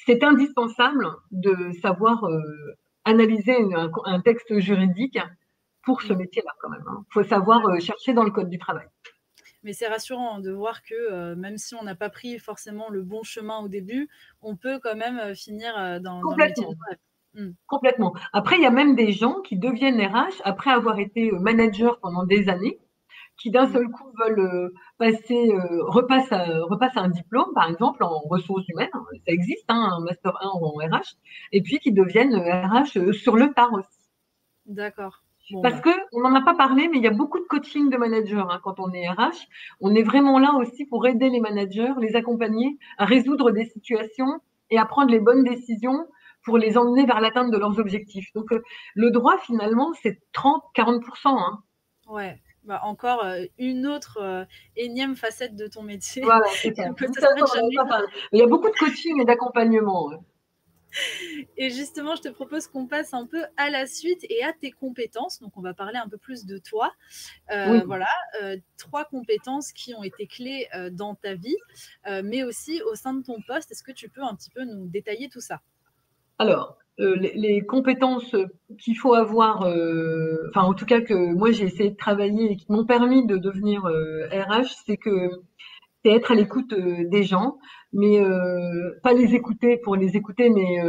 c'est indispensable de savoir analyser un texte juridique pour ce métier-là, quand même. Il faut savoir chercher dans le code du travail. Mais c'est rassurant de voir que même si on n'a pas pris forcément le bon chemin au début, on peut quand même finir dans le métier de rêve. Complètement. Après, il y a même des gens qui deviennent RH après avoir été manager pendant des années, qui d'un seul coup veulent repassent un diplôme, par exemple, en ressources humaines. Ça existe, hein, un Master 1 en RH. Et puis qui deviennent RH sur le tard aussi. D'accord. Bon, parce que on n'en a pas parlé, mais il y a beaucoup de coaching de managers quand on est RH. On est vraiment là aussi pour aider les managers, les accompagner à résoudre des situations et à prendre les bonnes décisions pour les emmener vers l'atteinte de leurs objectifs. Donc le droit finalement c'est 30-40%. Hein. Ouais. Bah, encore une autre énième facette de ton métier. Voilà, c'est ça. Il y a beaucoup de coaching et d'accompagnement. Et justement, je te propose qu'on passe un peu à la suite et à tes compétences. Donc, on va parler un peu plus de toi. Oui. Voilà, 3 compétences qui ont été clés dans ta vie, mais aussi au sein de ton poste. Est-ce que tu peux un petit peu nous détailler tout ça? Alors, les compétences qu'il faut avoir, enfin en tout cas que moi j'ai essayé de travailler et qui m'ont permis de devenir RH, c'est être à l'écoute des gens, mais pas les écouter pour les écouter, mais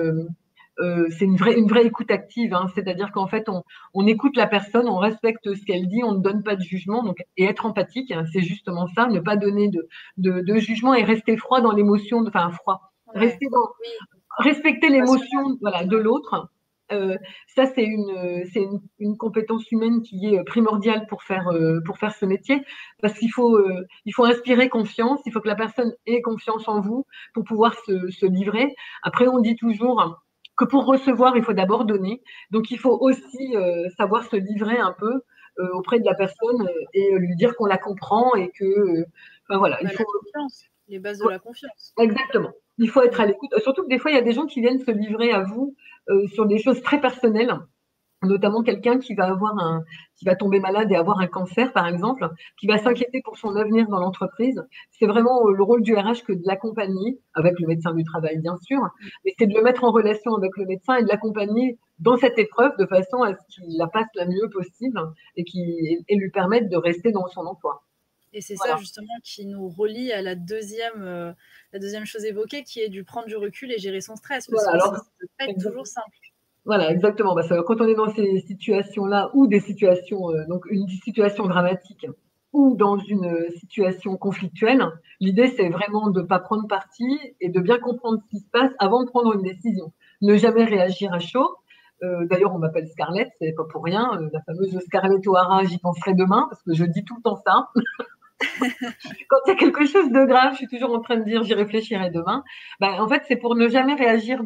c'est une vraie écoute active. Hein. C'est-à-dire qu'en fait, on écoute la personne, on respecte ce qu'elle dit, on ne donne pas de jugement. Donc, et être empathique, hein, c'est justement ça, ne pas donner de jugement et rester froid dans l'émotion, enfin froid, Ouais. respecter l'émotion voilà, de l'autre. Ça, c'est une compétence humaine qui est primordiale pour faire ce métier, parce qu'il faut inspirer confiance, il faut que la personne ait confiance en vous pour pouvoir se livrer. Après, on dit toujours que pour recevoir, il faut d'abord donner. Donc, il faut aussi savoir se livrer un peu auprès de la personne et lui dire qu'on la comprend et que, voilà. Bah, il faut la confiance, les bases de la confiance. Exactement. Il faut être à l'écoute. Surtout que des fois, il y a des gens qui viennent se livrer à vous sur des choses très personnelles, notamment quelqu'un qui va tomber malade et avoir un cancer, par exemple, qui va s'inquiéter pour son avenir dans l'entreprise. C'est vraiment le rôle du RH que de l'accompagner, avec le médecin du travail, bien sûr, mais c'est de le mettre en relation avec le médecin et de l'accompagner dans cette épreuve de façon à ce qu'il la passe la mieux possible et lui permettre de rester dans son emploi. Et c'est ça justement qui nous relie à la deuxième chose évoquée, qui est du prendre du recul et gérer son stress, parce que ça ne peut pas être toujours simple. Voilà, exactement. Parce que quand on est dans ces situations-là, ou des situations, donc une situation dramatique, ou dans une situation conflictuelle, l'idée c'est vraiment de ne pas prendre parti et de bien comprendre ce qui se passe avant de prendre une décision. Ne jamais réagir à chaud. D'ailleurs, on m'appelle Scarlett, c'est pas pour rien. La fameuse Scarlett O'Hara, j'y penserai demain, parce que je dis tout le temps ça. Quand il y a quelque chose de grave, je suis toujours en train de dire j'y réfléchirai demain. En fait, c'est pour ne jamais réagir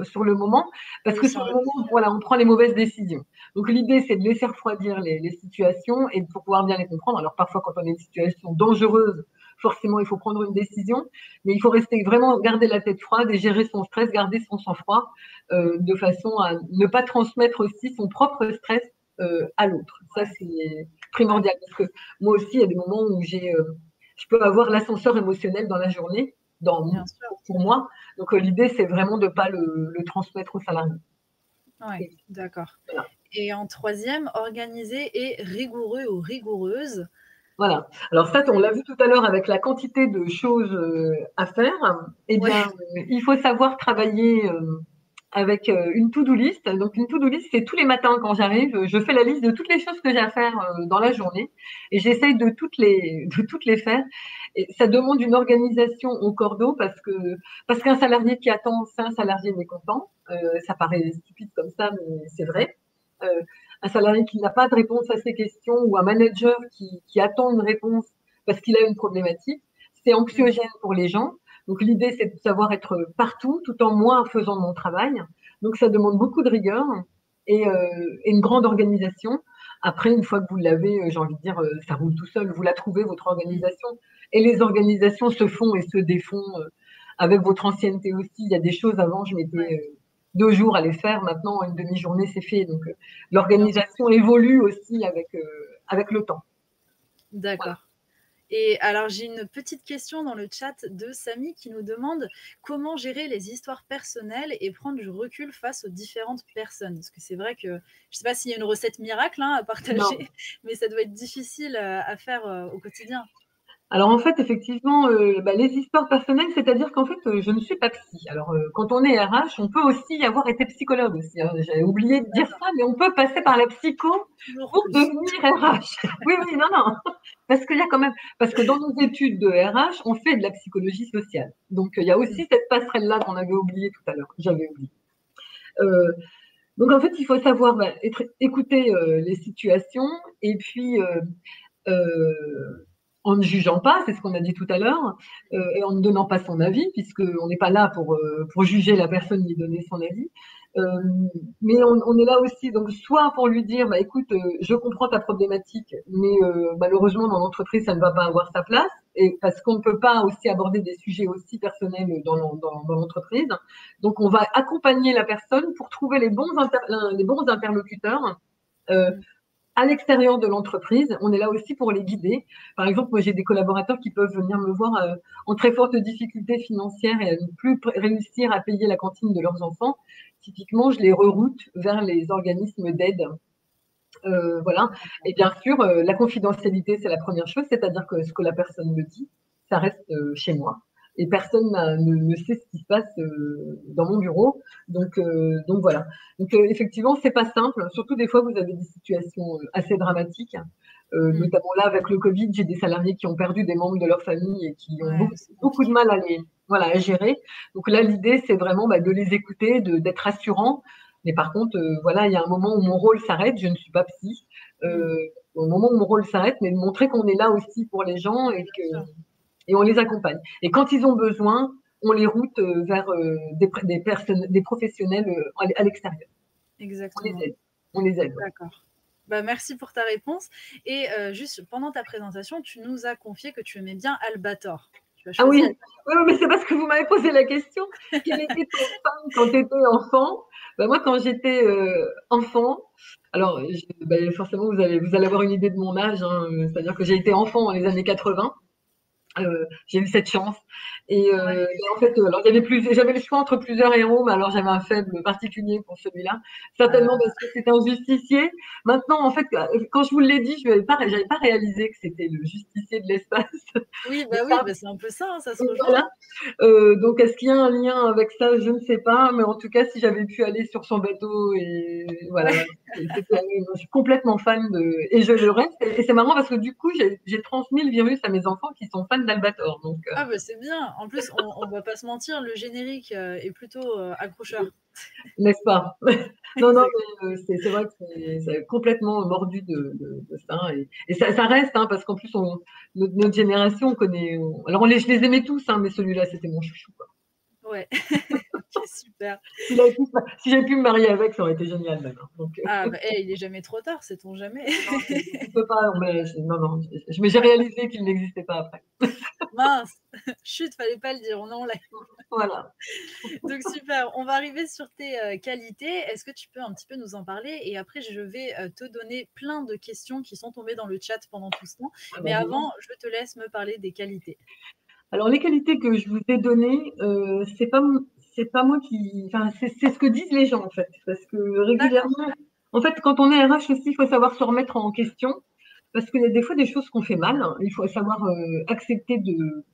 sur le moment, parce que sur le moment, voilà, on prend les mauvaises décisions. Donc l'idée, c'est de laisser refroidir les situations et pour pouvoir bien les comprendre. Alors parfois, quand on est une situation dangereuse, forcément, il faut prendre une décision, mais il faut rester vraiment garder la tête froide et gérer son stress, garder son sang-froid, de façon à ne pas transmettre aussi son propre stress à l'autre. Ça, c'est primordial, parce que moi aussi, il y a des moments où je peux avoir l'ascenseur émotionnel dans la journée, pour moi. Donc l'idée, c'est vraiment de ne pas le transmettre aux salariés. Oui, d'accord. Voilà. Et en troisième, organisé et rigoureux ou rigoureuse. Voilà. Alors ça, on l'a vu tout à l'heure avec la quantité de choses à faire. Eh bien, il faut savoir travailler avec une to-do list. Donc une to-do list, c'est tous les matins quand j'arrive, je fais la liste de toutes les choses que j'ai à faire dans la journée et j'essaye de toutes les faire. Et ça demande une organisation au cordeau parce qu'un salarié qui attend, c'est un salarié mécontent. Ça paraît stupide comme ça, mais c'est vrai. Un salarié qui n'a pas de réponse à ses questions ou un manager qui attend une réponse parce qu'il a une problématique, c'est anxiogène pour les gens. Donc l'idée, c'est de savoir être partout tout en moi faisant mon travail. Donc ça demande beaucoup de rigueur et une grande organisation. Après, une fois que vous l'avez, j'ai envie de dire, ça roule tout seul. Vous la trouvez, votre Mmh. organisation. Et les organisations se font et se défont avec votre ancienneté aussi. Il y a des choses avant, je mettais Ouais, 2 jours à les faire. Maintenant, une demi-journée, c'est fait. Donc, bien sûr. l'organisation évolue aussi avec le temps. Voilà. D'accord. Et alors, j'ai une petite question dans le chat de Samy qui nous demande comment gérer les histoires personnelles et prendre du recul face aux différentes personnes. Parce que c'est vrai que je ne sais pas s'il y a une recette miracle hein, à Non. partager, mais ça doit être difficile à faire au quotidien. Alors en fait, effectivement, les histoires personnelles, c'est-à-dire qu'en fait, je ne suis pas psy. Alors, quand on est RH, on peut aussi avoir été psychologue aussi, hein. J'avais oublié de dire ça, mais on peut passer par la psycho Toujours pour plus. devenir RH. Oui, oui, non, non. Parce qu'il y a quand même, parce que dans nos études de RH, on fait de la psychologie sociale. Donc, il y a Mm. aussi cette passerelle-là qu'on avait oubliée tout à l'heure, que j'avais oublié. Euh, donc, en fait, il faut savoir écouter les situations et puis en ne jugeant pas, c'est ce qu'on a dit tout à l'heure, et en ne donnant pas son avis, puisqu'on n'est pas là pour juger la personne ni donner son avis. Euh, mais on est là aussi, donc soit pour lui dire, bah, écoute, je comprends ta problématique, mais malheureusement dans l'entreprise, ça ne va pas avoir sa place, et parce qu'on ne peut pas aussi aborder des sujets aussi personnels dans l'entreprise. Donc on va accompagner la personne pour trouver les bons interlocuteurs. Euh, Mm. à l'extérieur de l'entreprise, on est là aussi pour les guider. Par exemple, moi, j'ai des collaborateurs qui peuvent venir me voir en très forte difficulté financière et à ne plus réussir à payer la cantine de leurs enfants. Typiquement, je les reroute vers les organismes d'aide. Voilà. Et bien sûr, la confidentialité, c'est la première chose, c'est-à-dire que ce que la personne me dit, ça reste chez moi. Et personne ne sait ce qui se passe dans mon bureau. Donc voilà. Donc effectivement, c'est pas simple. Surtout des fois, vous avez des situations assez dramatiques. Mm. Notamment là, avec le Covid, j'ai des salariés qui ont perdu des membres de leur famille et qui ont Ouais, beaucoup, c'est beaucoup de compliqué. mal à gérer. Donc là, l'idée, c'est vraiment de les écouter, d'être rassurant. Mais par contre, voilà, il y a un moment où mon rôle s'arrête. Je ne suis pas psy. Mm. Euh, au moment où mon rôle s'arrête, mais de montrer qu'on est là aussi pour les gens Bien sûr, et on les accompagne. Et quand ils ont besoin, on les route vers des professionnels à l'extérieur. On les exactement. aide. On les aide. Ouais. D'accord. Bah, merci pour ta réponse. Et juste pendant ta présentation, tu nous as confié que tu aimais bien Albator. Tu as Ah choisi oui, Albator. oui, mais c'est parce que vous m'avez posé la question. Quel était ton fan quand tu étais enfant? Ben moi, quand j'étais enfant, alors forcément, vous allez avoir une idée de mon âge, hein, c'est-à-dire que j'ai été enfant dans les années 80. J'ai eu cette chance. Ouais, En fait, alors j'avais le choix entre plusieurs héros, mais alors j'avais un faible particulier pour celui-là, certainement parce que c'était un justicier. Maintenant, en fait, quand je vous l'ai dit, j'avais pas réalisé que c'était le justicier de l'espace. oui, bah, c'est un peu ça, hein, ça se rejoint. Voilà. Donc, est-ce qu'il y a un lien avec ça? Je ne sais pas, mais en tout cas, si j'avais pu aller sur son bateau et voilà, Ouais. je suis complètement fan et je le reste. Et c'est marrant parce que du coup, j'ai transmis le virus à mes enfants qui sont fans d'Albator. Donc, Ah bah c'est bien. En plus, on va pas se mentir, le générique est plutôt accrocheur. n'est-ce pas? Non, non, Exact. mais c'est vrai que c'est complètement mordu de ça. Et ça reste, hein, parce qu'en plus, notre génération, on connaît. Alors, je les aimais tous, hein, mais celui-là, c'était mon chouchou, quoi. Ouais. Ok, super. Si j'avais pu me marier avec, ça aurait été génial, d'accord. Donc, Ah bah il est jamais trop tard, sait-on jamais. non, on peut pas, non, non, mais j'ai réalisé qu'il n'existait pas après. Mince, chut, fallait pas le dire, on est en live. Voilà. Donc super, on va arriver sur tes qualités. Est-ce que tu peux un petit peu nous en parler? Et après, je vais te donner plein de questions qui sont tombées dans le chat pendant tout ce temps. Ah Mais bah, dis donc. avant, je te laisse me parler des qualités. Alors, les qualités que je vous ai données, c'est pas moi enfin, c'est ce que disent les gens, en fait. Parce que D'accord. régulièrement, en fait, quand on est RH aussi, il faut savoir se remettre en question. Parce qu'il y a des fois des choses qu'on fait mal. Il faut savoir accepter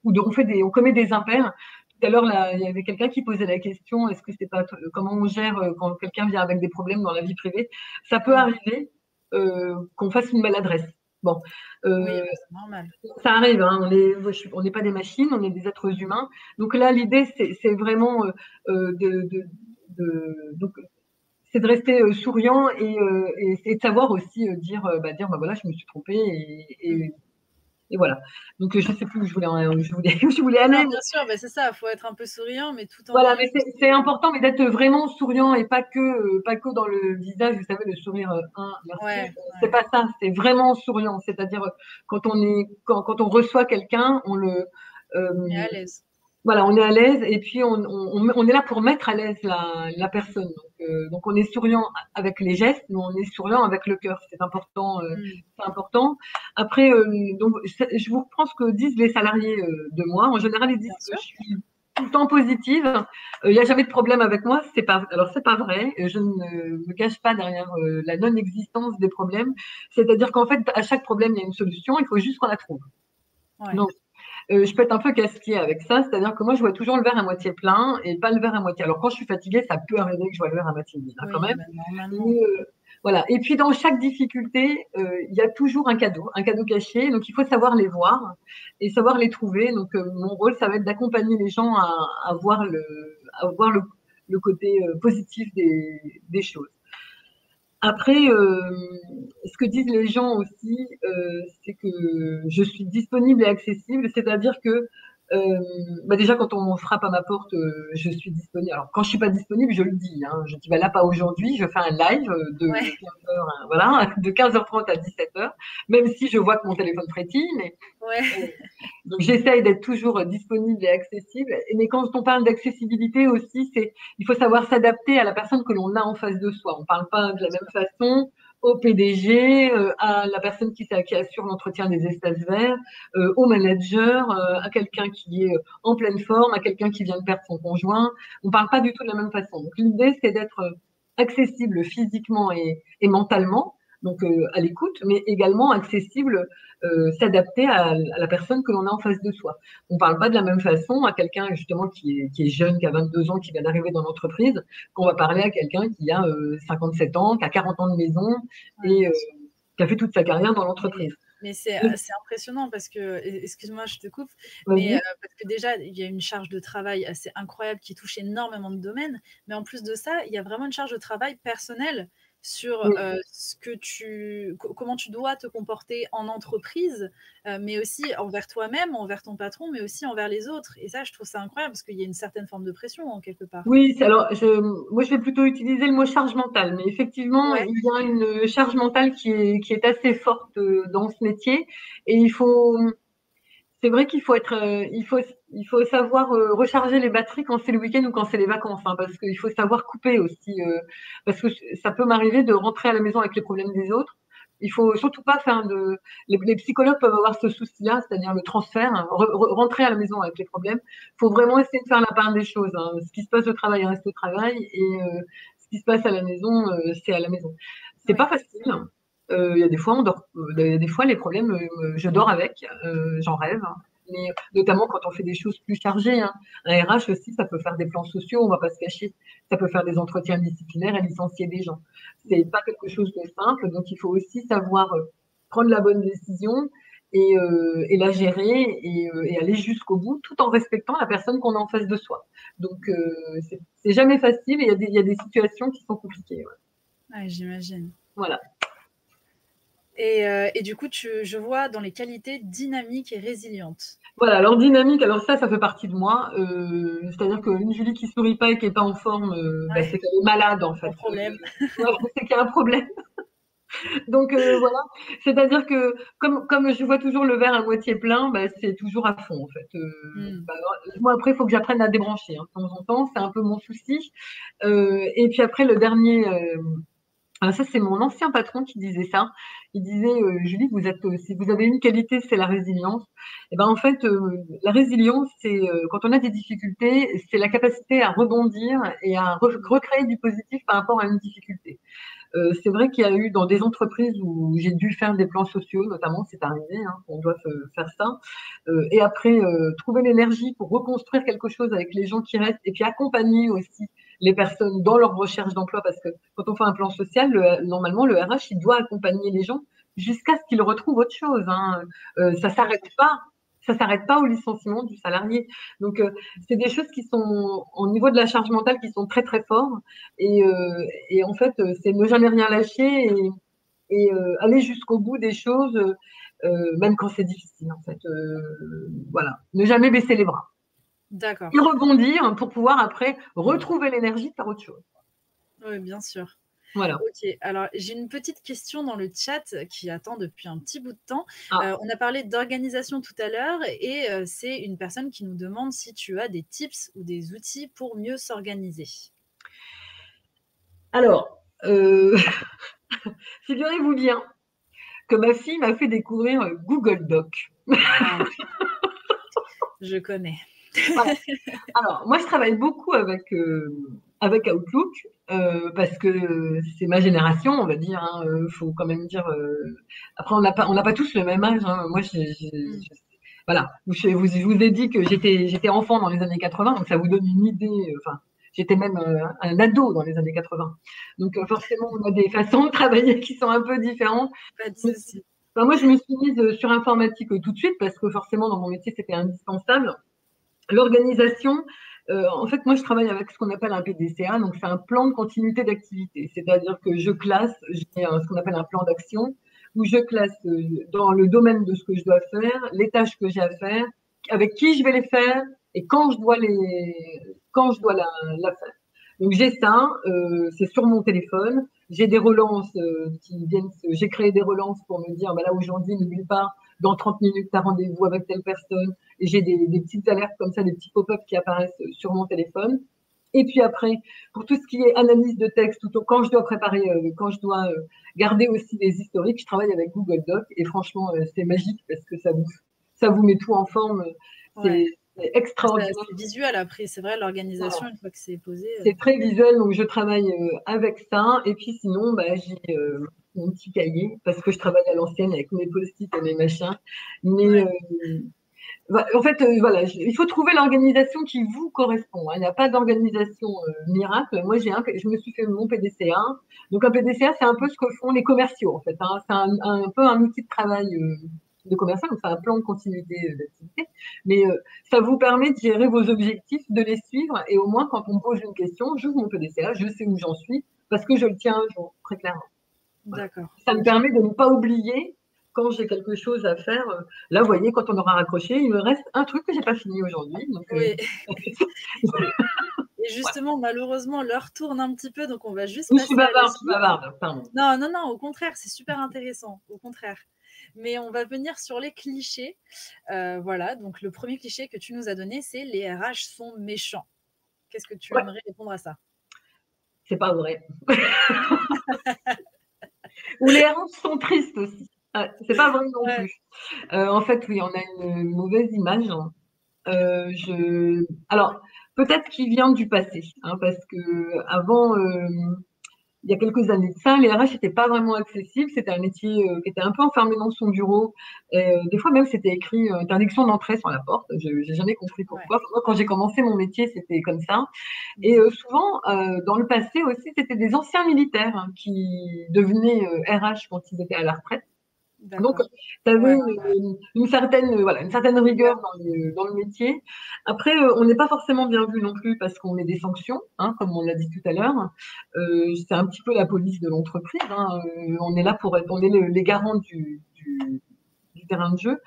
on commet des impairs. Tout à l'heure, là, il y avait quelqu'un qui posait la question, est-ce que c'est pas, comment on gère quand quelqu'un vient avec des problèmes dans la vie privée? Ça peut Mm. arriver qu'on fasse une maladresse. Bon, Oui, euh, bah, c'est normal. ça arrive, hein, on n'est pas des machines, on est des êtres humains. Donc là, l'idée, c'est vraiment donc, c'est de rester souriant et de savoir aussi dire, bah voilà, je me suis trompée Mm. et voilà. Donc, je sais plus où je voulais, où je voulais Non, aller. bien sûr, bah, c'est ça, il faut être un peu souriant, mais tout en Voilà, ayant mais c'est important, mais d'être vraiment souriant et pas que dans le visage, vous savez, le sourire, merci. ouais, C'est ouais, pas ça, c'est vraiment souriant. C'est-à-dire, quand on reçoit quelqu'un, on est euh, à l'aise. voilà, on est à l'aise et puis on est là pour mettre à l'aise la personne. Donc on est souriant avec les gestes, mais on est souriant avec le cœur. C'est important, Mmh, c'est important. Après, donc je vous reprends ce que disent les salariés de moi. En général, ils bien disent que sûr. je suis tout le temps positive. Il n'y a jamais de problème avec moi. C'est pas vrai. Je ne me cache pas derrière la non-existence des problèmes. C'est-à-dire qu'en fait, à chaque problème, il y a une solution. Il faut juste qu'on la trouve. Ouais. Donc, je peux être un peu casse-pied avec ça, c'est-à-dire que moi, je vois toujours le verre à moitié plein et pas le verre à moitié. Alors, quand je suis fatiguée, ça peut arriver que je vois le verre à moitié vide, hein, quand Oui, même. bah, normalement. Mais, voilà. Et puis, dans chaque difficulté, il y a toujours un cadeau caché. Donc, il faut savoir les voir et savoir les trouver. Donc, mon rôle, ça va être d'accompagner les gens à voir le côté positif des choses. Après, ce que disent les gens aussi, c'est que je suis disponible et accessible, c'est-à-dire que bah déjà quand on frappe à ma porte, je suis disponible. Alors quand je suis pas disponible, je le dis. Hein, je dis bah là pas aujourd'hui, je fais un live de Ouais, 15 heures, voilà, de 15h30 à 17h, même si je vois que mon téléphone frétille, mais ouais. donc j'essaye d'être toujours disponible et accessible. Mais quand on parle d'accessibilité aussi, il faut savoir s'adapter à la personne que l'on a en face de soi. On ne parle pas de Bien la même sûr. façon au PDG, à la personne qui assure l'entretien des espaces verts, au manager, à quelqu'un qui est en pleine forme, à quelqu'un qui vient de perdre son conjoint. On ne parle pas du tout de la même façon. Donc l'idée, c'est d'être accessible physiquement et mentalement, donc à l'écoute, mais également accessible, s'adapter à la personne que l'on a en face de soi. On ne parle pas de la même façon à quelqu'un justement qui est jeune, qui a 22 ans, qui vient d'arriver dans l'entreprise, qu'on va parler à quelqu'un qui a 57 ans, qui a 40 ans de maison Ouais, et bien sûr. qui a fait toute sa carrière dans Mais l'entreprise. mais Et c'est impressionnant parce que excuse-moi, je te coupe, mais vas-y. parce que déjà, il y a une charge de travail assez incroyable qui touche énormément de domaines, mais en plus de ça, il y a vraiment une charge de travail personnelle sur, Oui. ce que tu co comment tu dois te comporter en entreprise, mais aussi envers toi-même, envers ton patron, mais aussi envers les autres et ça, je trouve ça incroyable parce qu'il y a une certaine forme de pression en quelque part. Oui, alors moi je vais plutôt utiliser le mot charge mentale, mais effectivement, Ouais, il y a une charge mentale qui est assez forte dans ce métier et il faut, c'est vrai qu'il faut être, il faut savoir recharger les batteries quand c'est le week-end ou quand c'est les vacances, hein, parce qu'il faut savoir couper aussi, parce que ça peut m'arriver de rentrer à la maison avec les problèmes des autres. Il faut surtout pas faire les psychologues peuvent avoir ce souci-là, c'est-à-dire le transfert, hein, rentrer à la maison avec les problèmes. Il faut vraiment essayer de faire la part des choses. Hein. Ce qui se passe au travail reste au travail et ce qui se passe à la maison, c'est à la maison. C'est pas oui, facile. Il y a des fois, il y a des fois les problèmes, je dors avec, j'en rêve. Hein. Mais notamment quand on fait des choses plus chargées. Hein. Un RH aussi, ça peut faire des plans sociaux, on va pas se cacher. Ça peut faire des entretiens disciplinaires et licencier des gens. C'est pas quelque chose de simple, donc il faut aussi savoir prendre la bonne décision et la gérer et aller jusqu'au bout, tout en respectant la personne qu'on a en face de soi. Donc c'est jamais facile et il y a des situations qui sont compliquées. Ouais. ouais, j'imagine. Voilà. Et du coup, je vois dans les qualités dynamiques et résilientes. Voilà, alors dynamique, alors ça fait partie de moi. C'est-à-dire qu'une Julie qui sourit pas et qui est pas en forme, bah, Ouais, c'est qu'elle est malade en un fait. problème. Voilà, c'est qu'il y a un problème. Donc voilà, c'est-à-dire que comme je vois toujours le verre à moitié plein, bah, c'est toujours à fond en fait. Mmh. Bah, moi après, il faut que j'apprenne à débrancher hein, de temps en temps, c'est un peu mon souci. Et puis après, le dernier, alors ça, c'est mon ancien patron qui disait ça. Il disait, Julie, si vous avez une qualité, c'est la résilience. Et ben en fait, la résilience, c'est quand on a des difficultés, c'est la capacité à rebondir et à recréer du positif par rapport à une difficulté. C'est vrai qu'il y a eu dans des entreprises où j'ai dû faire des plans sociaux, notamment, c'est arrivé, hein, on doit faire ça. Et après, trouver l'énergie pour reconstruire quelque chose avec les gens qui restent et puis accompagner aussi les personnes dans leur recherche d'emploi parce que quand on fait un plan social, normalement, le RH, il doit accompagner les gens jusqu'à ce qu'ils retrouvent autre chose. Hein. Ça Bien s'arrête sûr. pas. Ça s'arrête pas au licenciement du salarié. Donc, c'est des choses qui sont, au niveau de la charge mentale, qui sont très, très fortes. Et, en fait, c'est ne jamais rien lâcher et aller jusqu'au bout des choses. même quand c'est difficile, en fait. Voilà, ne jamais baisser les bras. D'accord. Et rebondir pour pouvoir après retrouver l'énergie de faire autre chose. Oui, bien sûr. Voilà. Ok, alors j'ai une petite question dans le chat qui attend depuis un petit bout de temps. Ah. On a parlé d'organisation tout à l'heure et c'est une personne qui nous demande si tu as des tips ou des outils pour mieux s'organiser. Alors, figurez-vous bien que ma fille m'a fait découvrir Google Doc. Ah, je connais. Voilà. Alors, moi, je travaille beaucoup avec Outlook parce que c'est ma génération, on va dire. Faut quand même dire. Après, on n'a pas tous le même âge. Hein. Moi, voilà. Je vous ai dit que j'étais enfant dans les années 80, donc ça vous donne une idée. Enfin, j'étais même un ado dans les années 80. Donc, forcément, on a des façons de travailler qui sont un peu différentes. Pas de souci. Enfin, moi, je me suis mise sur informatique tout de suite parce que forcément, dans mon métier, c'était indispensable. L'organisation, en fait, moi, je travaille avec ce qu'on appelle un PDCA, donc c'est un plan de continuité d'activité. C'est-à-dire que j'ai ce qu'on appelle un plan d'action, où je classe dans le domaine de ce que je dois faire, les tâches que j'ai à faire, avec qui je vais les faire et quand je dois la faire. Donc j'ai ça, c'est sur mon téléphone. J'ai des relances qui viennent. J'ai créé des relances pour me dire, bah là aujourd'hui, n'oublie pas, dans 30 minutes, tu as rendez-vous avec telle personne. Et j'ai des petites alertes comme ça, des petits pop-up qui apparaissent sur mon téléphone. Et puis après, pour tout ce qui est analyse de texte, quand je dois préparer, quand je dois garder aussi des historiques, je travaille avec Google Doc. Et franchement, c'est magique parce que ça vous met tout en forme. Ouais. C'est extraordinaire. C'est visuel après, c'est vrai, l'organisation, voilà. Une fois que c'est posé. C'est très visuel, donc je travaille avec ça. Et puis sinon, bah, j'ai mon petit cahier, parce que je travaille à l'ancienne avec mes post-it et mes machins. Mais en fait, voilà, il faut trouver l'organisation qui vous correspond. Hein. Il n'y a pas d'organisation miracle. Moi, je me suis fait mon PDCA. Donc un PDCA, c'est un peu ce que font les commerciaux, en fait. Hein. C'est un peu un outil de travail de commercial, donc c'est un plan de continuité d'activité. Mais ça vous permet de gérer vos objectifs, de les suivre. Et au moins, quand on me pose une question, j'ouvre mon PDCA, je sais où j'en suis, parce que je le tiens un jour, très clairement. Voilà. D'accord. Ça me permet de ne pas oublier quand j'ai quelque chose à faire. Là, vous voyez, quand on aura raccroché, il me reste un truc que j'ai pas fini aujourd'hui. Oui. Et justement, malheureusement, l'heure tourne un petit peu, donc on va juste passer. Je suis bavarde, pardon. Non, au contraire, c'est super intéressant, au contraire. Mais on va venir sur les clichés. Voilà, donc le premier cliché que tu nous as donné, c'est les RH sont méchants. Qu'est-ce que tu aimerais répondre à ça? C'est pas vrai. Ou les RH sont tristes aussi. C'est pas vrai non plus. En fait, oui, on a une mauvaise image. Alors, peut-être qu'il vient du passé, hein, parce que avant, il y a quelques années de ça, les RH n'étaient pas vraiment accessibles. C'était un métier qui était un peu enfermé dans son bureau. Des fois même, c'était écrit interdiction d'entrée sur la porte. Je n'ai jamais compris pourquoi. Moi, quand j'ai commencé mon métier, c'était comme ça. Et souvent, dans le passé aussi, c'était des anciens militaires hein, qui devenaient RH quand ils étaient à la retraite. Donc, tu avais une certaine rigueur dans le métier. Après, on n'est pas forcément bien vu non plus parce qu'on met des sanctions, hein, comme on l'a dit tout à l'heure. C'est un petit peu la police de l'entreprise. Hein. On est là on est les garants du terrain de jeu.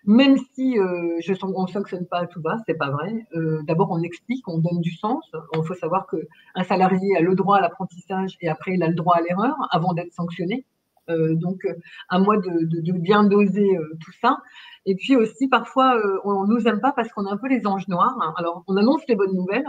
Même si on ne sanctionne pas à tout va, c'est pas vrai. D'abord, on explique, on donne du sens. Il faut savoir qu'un salarié a le droit à l'apprentissage et après, il a le droit à l'erreur avant d'être sanctionné. Donc, à moi de bien doser tout ça. Et puis aussi, parfois, on ne nous aime pas parce qu'on est un peu les anges noirs. Hein. Alors, on annonce les bonnes nouvelles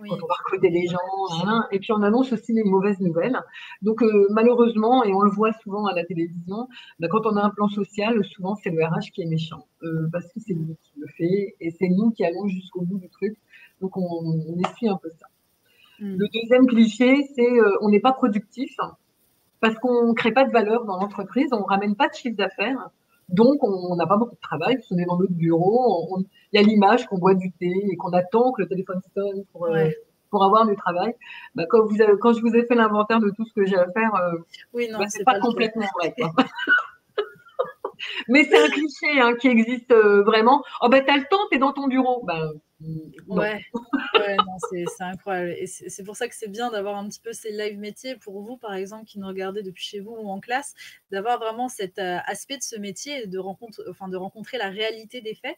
quand on va recruter des gens, hein, et puis on annonce aussi les mauvaises nouvelles. Donc, malheureusement, et on le voit souvent à la télévision, quand on a un plan social, souvent, c'est le RH qui est méchant parce que c'est lui qui le fait et c'est nous qui allons jusqu'au bout du truc. Donc, on essuie un peu ça. Le deuxième cliché, c'est on n'est pas productif. Parce qu'on ne crée pas de valeur dans l'entreprise, on ne ramène pas de chiffre d'affaires, donc on n'a pas beaucoup de travail, on est dans notre bureau, il y a l'image qu'on boit du thé et qu'on attend que le téléphone sonne pour avoir du travail. Bah, quand je vous ai fait l'inventaire de tout ce que j'ai à faire, c'est pas complètement vrai. Quoi. Mais c'est un cliché hein, qui existe vraiment. Oh, bah, t'as le temps, t'es dans ton bureau. Bah, Non. Ouais, ouais, non, c'est incroyable. Et c'est pour ça que c'est bien d'avoir un petit peu ces live métiers pour vous, par exemple, qui nous regardez depuis chez vous ou en classe, d'avoir vraiment cet aspect de ce métier et de rencontrer la réalité des faits.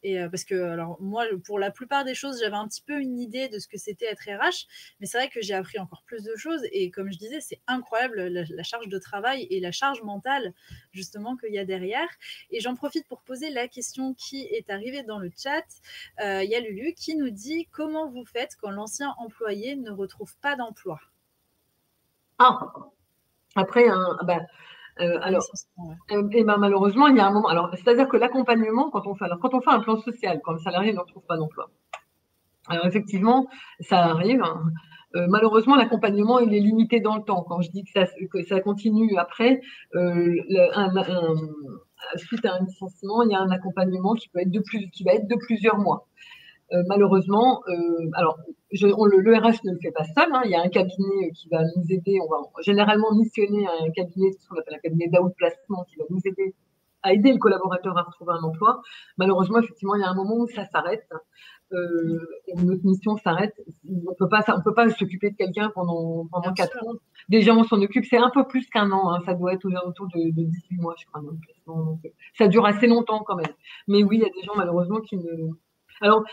Et parce que, alors, moi, pour la plupart des choses, j'avais un petit peu une idée de ce que c'était être RH, mais c'est vrai que j'ai appris encore plus de choses. Et comme je disais, c'est incroyable la charge de travail et la charge mentale, justement, qu'il y a derrière. Et j'en profite pour poser la question qui est arrivée dans le chat. Il y a Lulu qui nous dit comment vous faites quand l'ancien employé ne retrouve pas d'emploi. Ah, après, alors, et ben, malheureusement, il y a un moment. Alors, c'est-à-dire que l'accompagnement, quand on fait un plan social, quand le salarié ne retrouve pas d'emploi, alors effectivement, ça arrive, hein. Malheureusement, l'accompagnement, il est limité dans le temps. Quand je dis que ça continue après, suite à un licenciement, il y a un accompagnement qui va être de plusieurs mois. Malheureusement, alors le RH ne le fait pas seul, hein. Il y a un cabinet qui va nous aider. On va généralement missionner un cabinet, ce qu'on appelle un cabinet d'outplacement, qui va nous aider à aider le collaborateur à retrouver un emploi. Malheureusement, effectivement, il y a un moment où ça s'arrête. Notre mission s'arrête. On peut pas s'occuper de quelqu'un pendant 4 ans. Déjà, on s'en occupe. C'est un peu plus qu'1 an, hein. Ça doit être autour de 18 mois, je crois. Donc, ça dure assez longtemps quand même. Mais oui, il y a des gens malheureusement qui ne. Alors,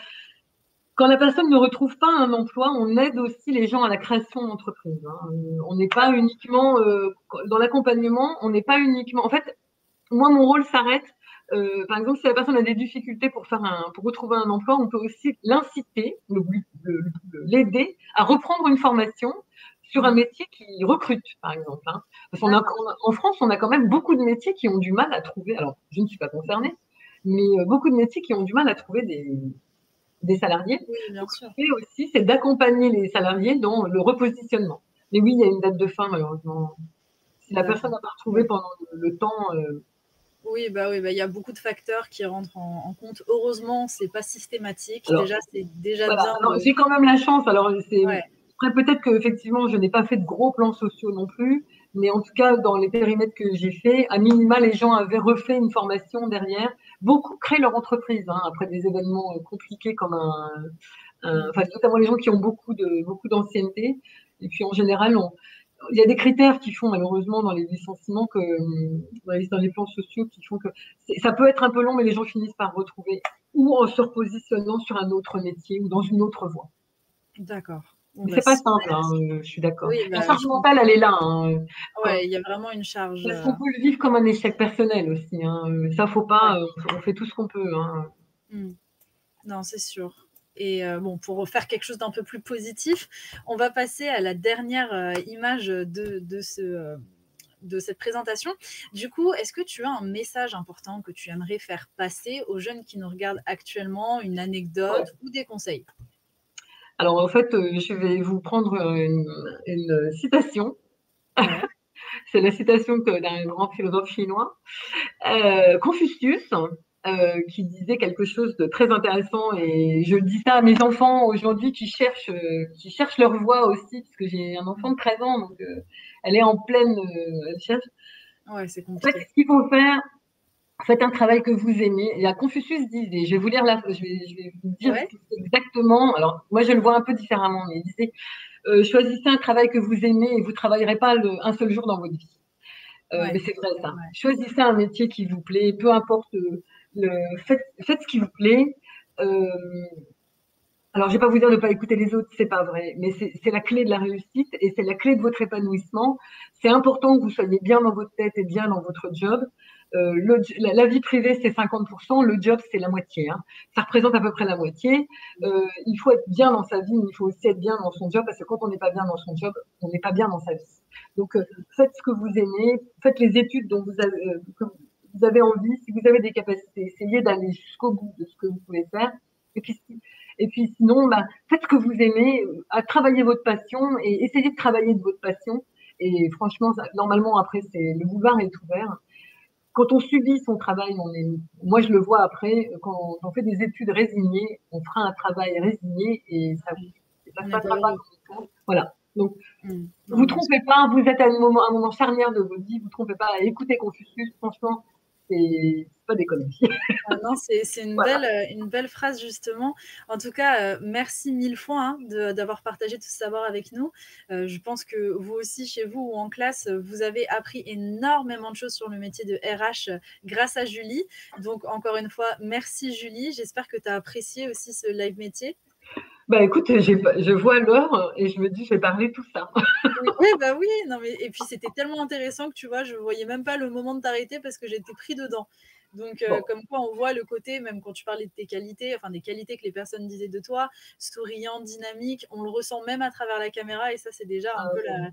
quand la personne ne retrouve pas un emploi, on aide aussi les gens à la création d'entreprise, hein. On n'est pas uniquement dans l'accompagnement. On n'est pas uniquement. En fait, moi, mon rôle s'arrête. Par exemple, si la personne a des difficultés pour retrouver un emploi, on peut aussi l'inciter, l'aider à reprendre une formation sur un métier qui recrute, par exemple, hein. Parce en France, on a quand même beaucoup de métiers qui ont du mal à trouver. Alors, je ne suis pas concernée, mais beaucoup de métiers qui ont du mal à trouver des salariés. Oui, bien sûr. Ce que je fais aussi, c'est d'accompagner les salariés dans le repositionnement. Mais oui, il y a une date de fin, malheureusement. Si la personne n'a pas retrouvé pendant le temps. Oui, il y a beaucoup de facteurs qui rentrent en compte. Heureusement, c'est pas systématique. Alors, Déjà, c'est déjà voilà. bien. Alors, j'ai quand même la chance. Alors, après, peut-être que effectivement, je n'ai pas fait de gros plans sociaux non plus, mais en tout cas, dans les périmètres que j'ai fait, à minima, les gens avaient refait une formation derrière. Beaucoup créent leur entreprise, hein, après des événements compliqués comme enfin, notamment les gens qui ont beaucoup d'ancienneté. Et puis, en général, il y a des critères qui font malheureusement dans les licenciements dans les plans sociaux qui font que ça peut être un peu long, mais les gens finissent par retrouver ou en se repositionnant sur un autre métier ou dans une autre voie. D'accord. Mais c'est pas simple, hein, je suis d'accord. Oui, la charge mentale, elle est là, hein. Ouais, il y a vraiment une charge. Parce qu'on peut le vivre comme un échec personnel aussi, hein. Ça, faut pas. On fait tout ce qu'on peut, hein. Non, c'est sûr. Et bon, pour faire quelque chose d'un peu plus positif, on va passer à la dernière image de cette présentation. Du coup, est-ce que tu as un message important que tu aimerais faire passer aux jeunes qui nous regardent actuellement, une anecdote ou des conseils? Alors, en fait, je vais vous prendre une citation. Ouais. C'est la citation d'un grand philosophe chinois, Confucius, qui disait quelque chose de très intéressant. Et je dis ça à mes enfants aujourd'hui qui cherchent leur voie aussi, parce que j'ai un enfant de 13 ans, donc elle est en pleine recherche. Ouais, c'est compliqué. En fait, ce qu'il faut faire, faites un travail que vous aimez. Et Confucius disait, je vais vous lire je vais vous dire exactement. Alors, moi, je le vois un peu différemment, mais il disait, choisissez un travail que vous aimez et vous travaillerez pas un seul jour dans votre vie. Mais c'est vrai, ça. Choisissez un métier qui vous plaît, peu importe faites ce qui vous plaît. Alors, je vais pas vous dire de ne pas écouter les autres, c'est pas vrai, mais c'est la clé de la réussite et c'est la clé de votre épanouissement. C'est important que vous soyez bien dans votre tête et bien dans votre job. La vie privée, c'est 50%, le job, c'est la moitié, hein. Ça représente à peu près la moitié. Il faut être bien dans sa vie, mais il faut aussi être bien dans son job, parce que quand on n'est pas bien dans son job, on n'est pas bien dans sa vie. Donc, faites ce que vous aimez, faites les études dont que vous avez envie. Si vous avez des capacités, essayez d'aller jusqu'au bout de ce que vous pouvez faire. Et puis sinon, faites ce que vous aimez, travaillez votre passion et essayez de travailler de votre passion. Et franchement, normalement, après, le boulevard est ouvert. Quand on subit son travail, moi je le vois après, quand on fait des études résignées, on fera un travail résigné et ça se passera pas comme ça. Voilà. Donc, vous trompez pas, vous êtes à un moment charnière de votre vie, vous trompez pas à écouter Confucius, franchement, c'est pas des conneries. Ah non, c'est Voilà. une belle phrase justement. En tout cas, merci 1000 fois, hein, d'avoir partagé tout ce savoir avec nous. Je pense que vous aussi, chez vous ou en classe, vous avez appris énormément de choses sur le métier de RH, grâce à Julie. Donc encore une fois, merci Julie. J'espère que tu as apprécié aussi ce live métier. Bah écoute, je vois l'heure et je me dis, je vais parler tout ça. Oui, oui, bah oui, non mais et puis c'était tellement intéressant que tu vois, je voyais même pas le moment de t'arrêter parce que j'étais pris dedans. Donc Bon, comme quoi on voit le côté, même quand tu parlais de tes qualités, enfin des qualités que les personnes disaient de toi, souriant, dynamique, on le ressent même à travers la caméra et ça c'est déjà un peu la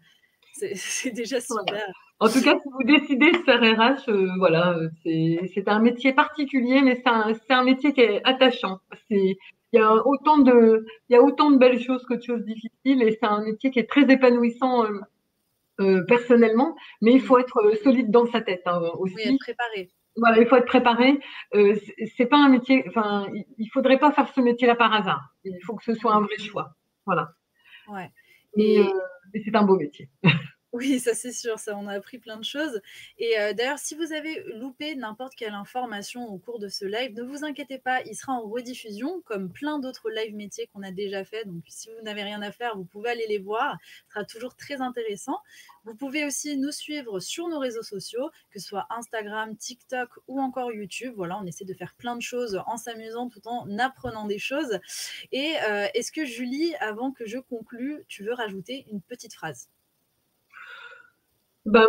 c'est déjà voilà. super. En tout cas, si vous décidez de faire RH, voilà, c'est un métier particulier, mais c'est un métier qui est attachant. Il y a autant de belles choses que de choses difficiles, et c'est un métier qui est très épanouissant personnellement, mais il Mmh. faut être solide dans sa tête hein, Oui, être aussi. préparé. Voilà, il faut être préparé. C'est pas un métier, enfin, il faudrait pas faire ce métier-là par hasard. Il faut que ce soit Mmh. un vrai choix. Voilà. Ouais. Mais, Et mais c'est un beau métier. oui, ça c'est sûr, ça on a appris plein de choses et d'ailleurs si vous avez loupé n'importe quelle information au cours de ce live, ne vous inquiétez pas, il sera en rediffusion comme plein d'autres live métiers qu'on a déjà fait. Donc si vous n'avez rien à faire, vous pouvez aller les voir, ce sera toujours très intéressant. Vous pouvez aussi nous suivre sur nos réseaux sociaux, que ce soit Instagram, TikTok ou encore YouTube. Voilà, on essaie de faire plein de choses en s'amusant tout en apprenant des choses et est-ce que Julie, avant que je conclue, tu veux rajouter une petite phrase? Ben,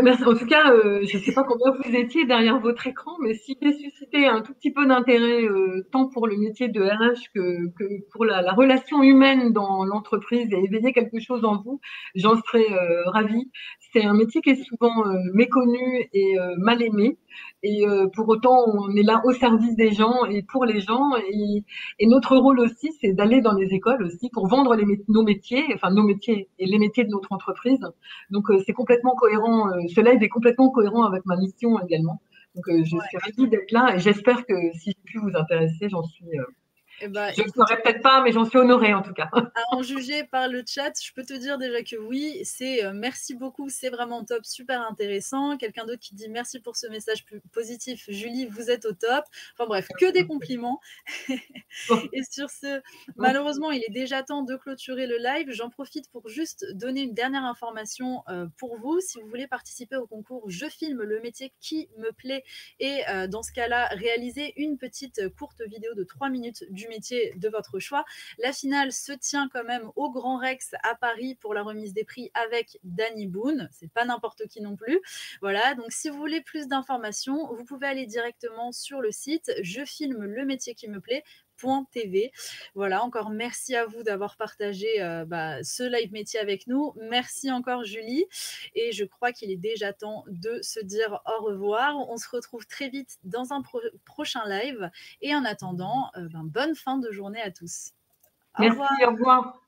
merci. En tout cas, je ne sais pas combien vous étiez derrière votre écran, mais si j'ai suscité un tout petit peu d'intérêt, tant pour le métier de RH que pour la relation humaine dans l'entreprise et éveiller quelque chose en vous, j'en serais ravie. C'est un métier qui est souvent méconnu et mal aimé. Et pour autant, on est là au service des gens et pour les gens. Et notre rôle aussi, c'est d'aller dans les écoles aussi pour vendre nos métiers, enfin nos métiers et les métiers de notre entreprise. Donc c'est complètement cohérent. Ce live est complètement cohérent avec ma mission également. Donc je suis ravie d'être là et j'espère que si j'ai pu vous intéresser, Eh ben, je ne écoute, ferai peut-être pas, mais j'en suis honorée en tout cas. à en juger par le chat, je peux te dire déjà que oui, c'est merci beaucoup, c'est vraiment top, super intéressant. Quelqu'un d'autre qui dit merci pour ce message positif. Julie, vous êtes au top. Enfin bref, que des compliments. Et sur ce, malheureusement, il est déjà temps de clôturer le live. J'en profite pour juste donner une dernière information pour vous. Si vous voulez participer au concours Je filme le métier qui me plaît et dans ce cas-là, réaliser une petite courte vidéo de 3 minutes du métier de votre choix. La finale se tient quand même au Grand Rex à Paris pour la remise des prix avec Danny Boone. C'est pas n'importe qui non plus. Voilà, donc si vous voulez plus d'informations, vous pouvez aller directement sur le site Je filme le métier qui me plaît .tv. Voilà, encore merci à vous d'avoir partagé ce live métier avec nous. Merci encore Julie. Et je crois qu'il est déjà temps de se dire au revoir. On se retrouve très vite dans un prochain live. Et en attendant, bonne fin de journée à tous. Au revoir. Merci, au revoir.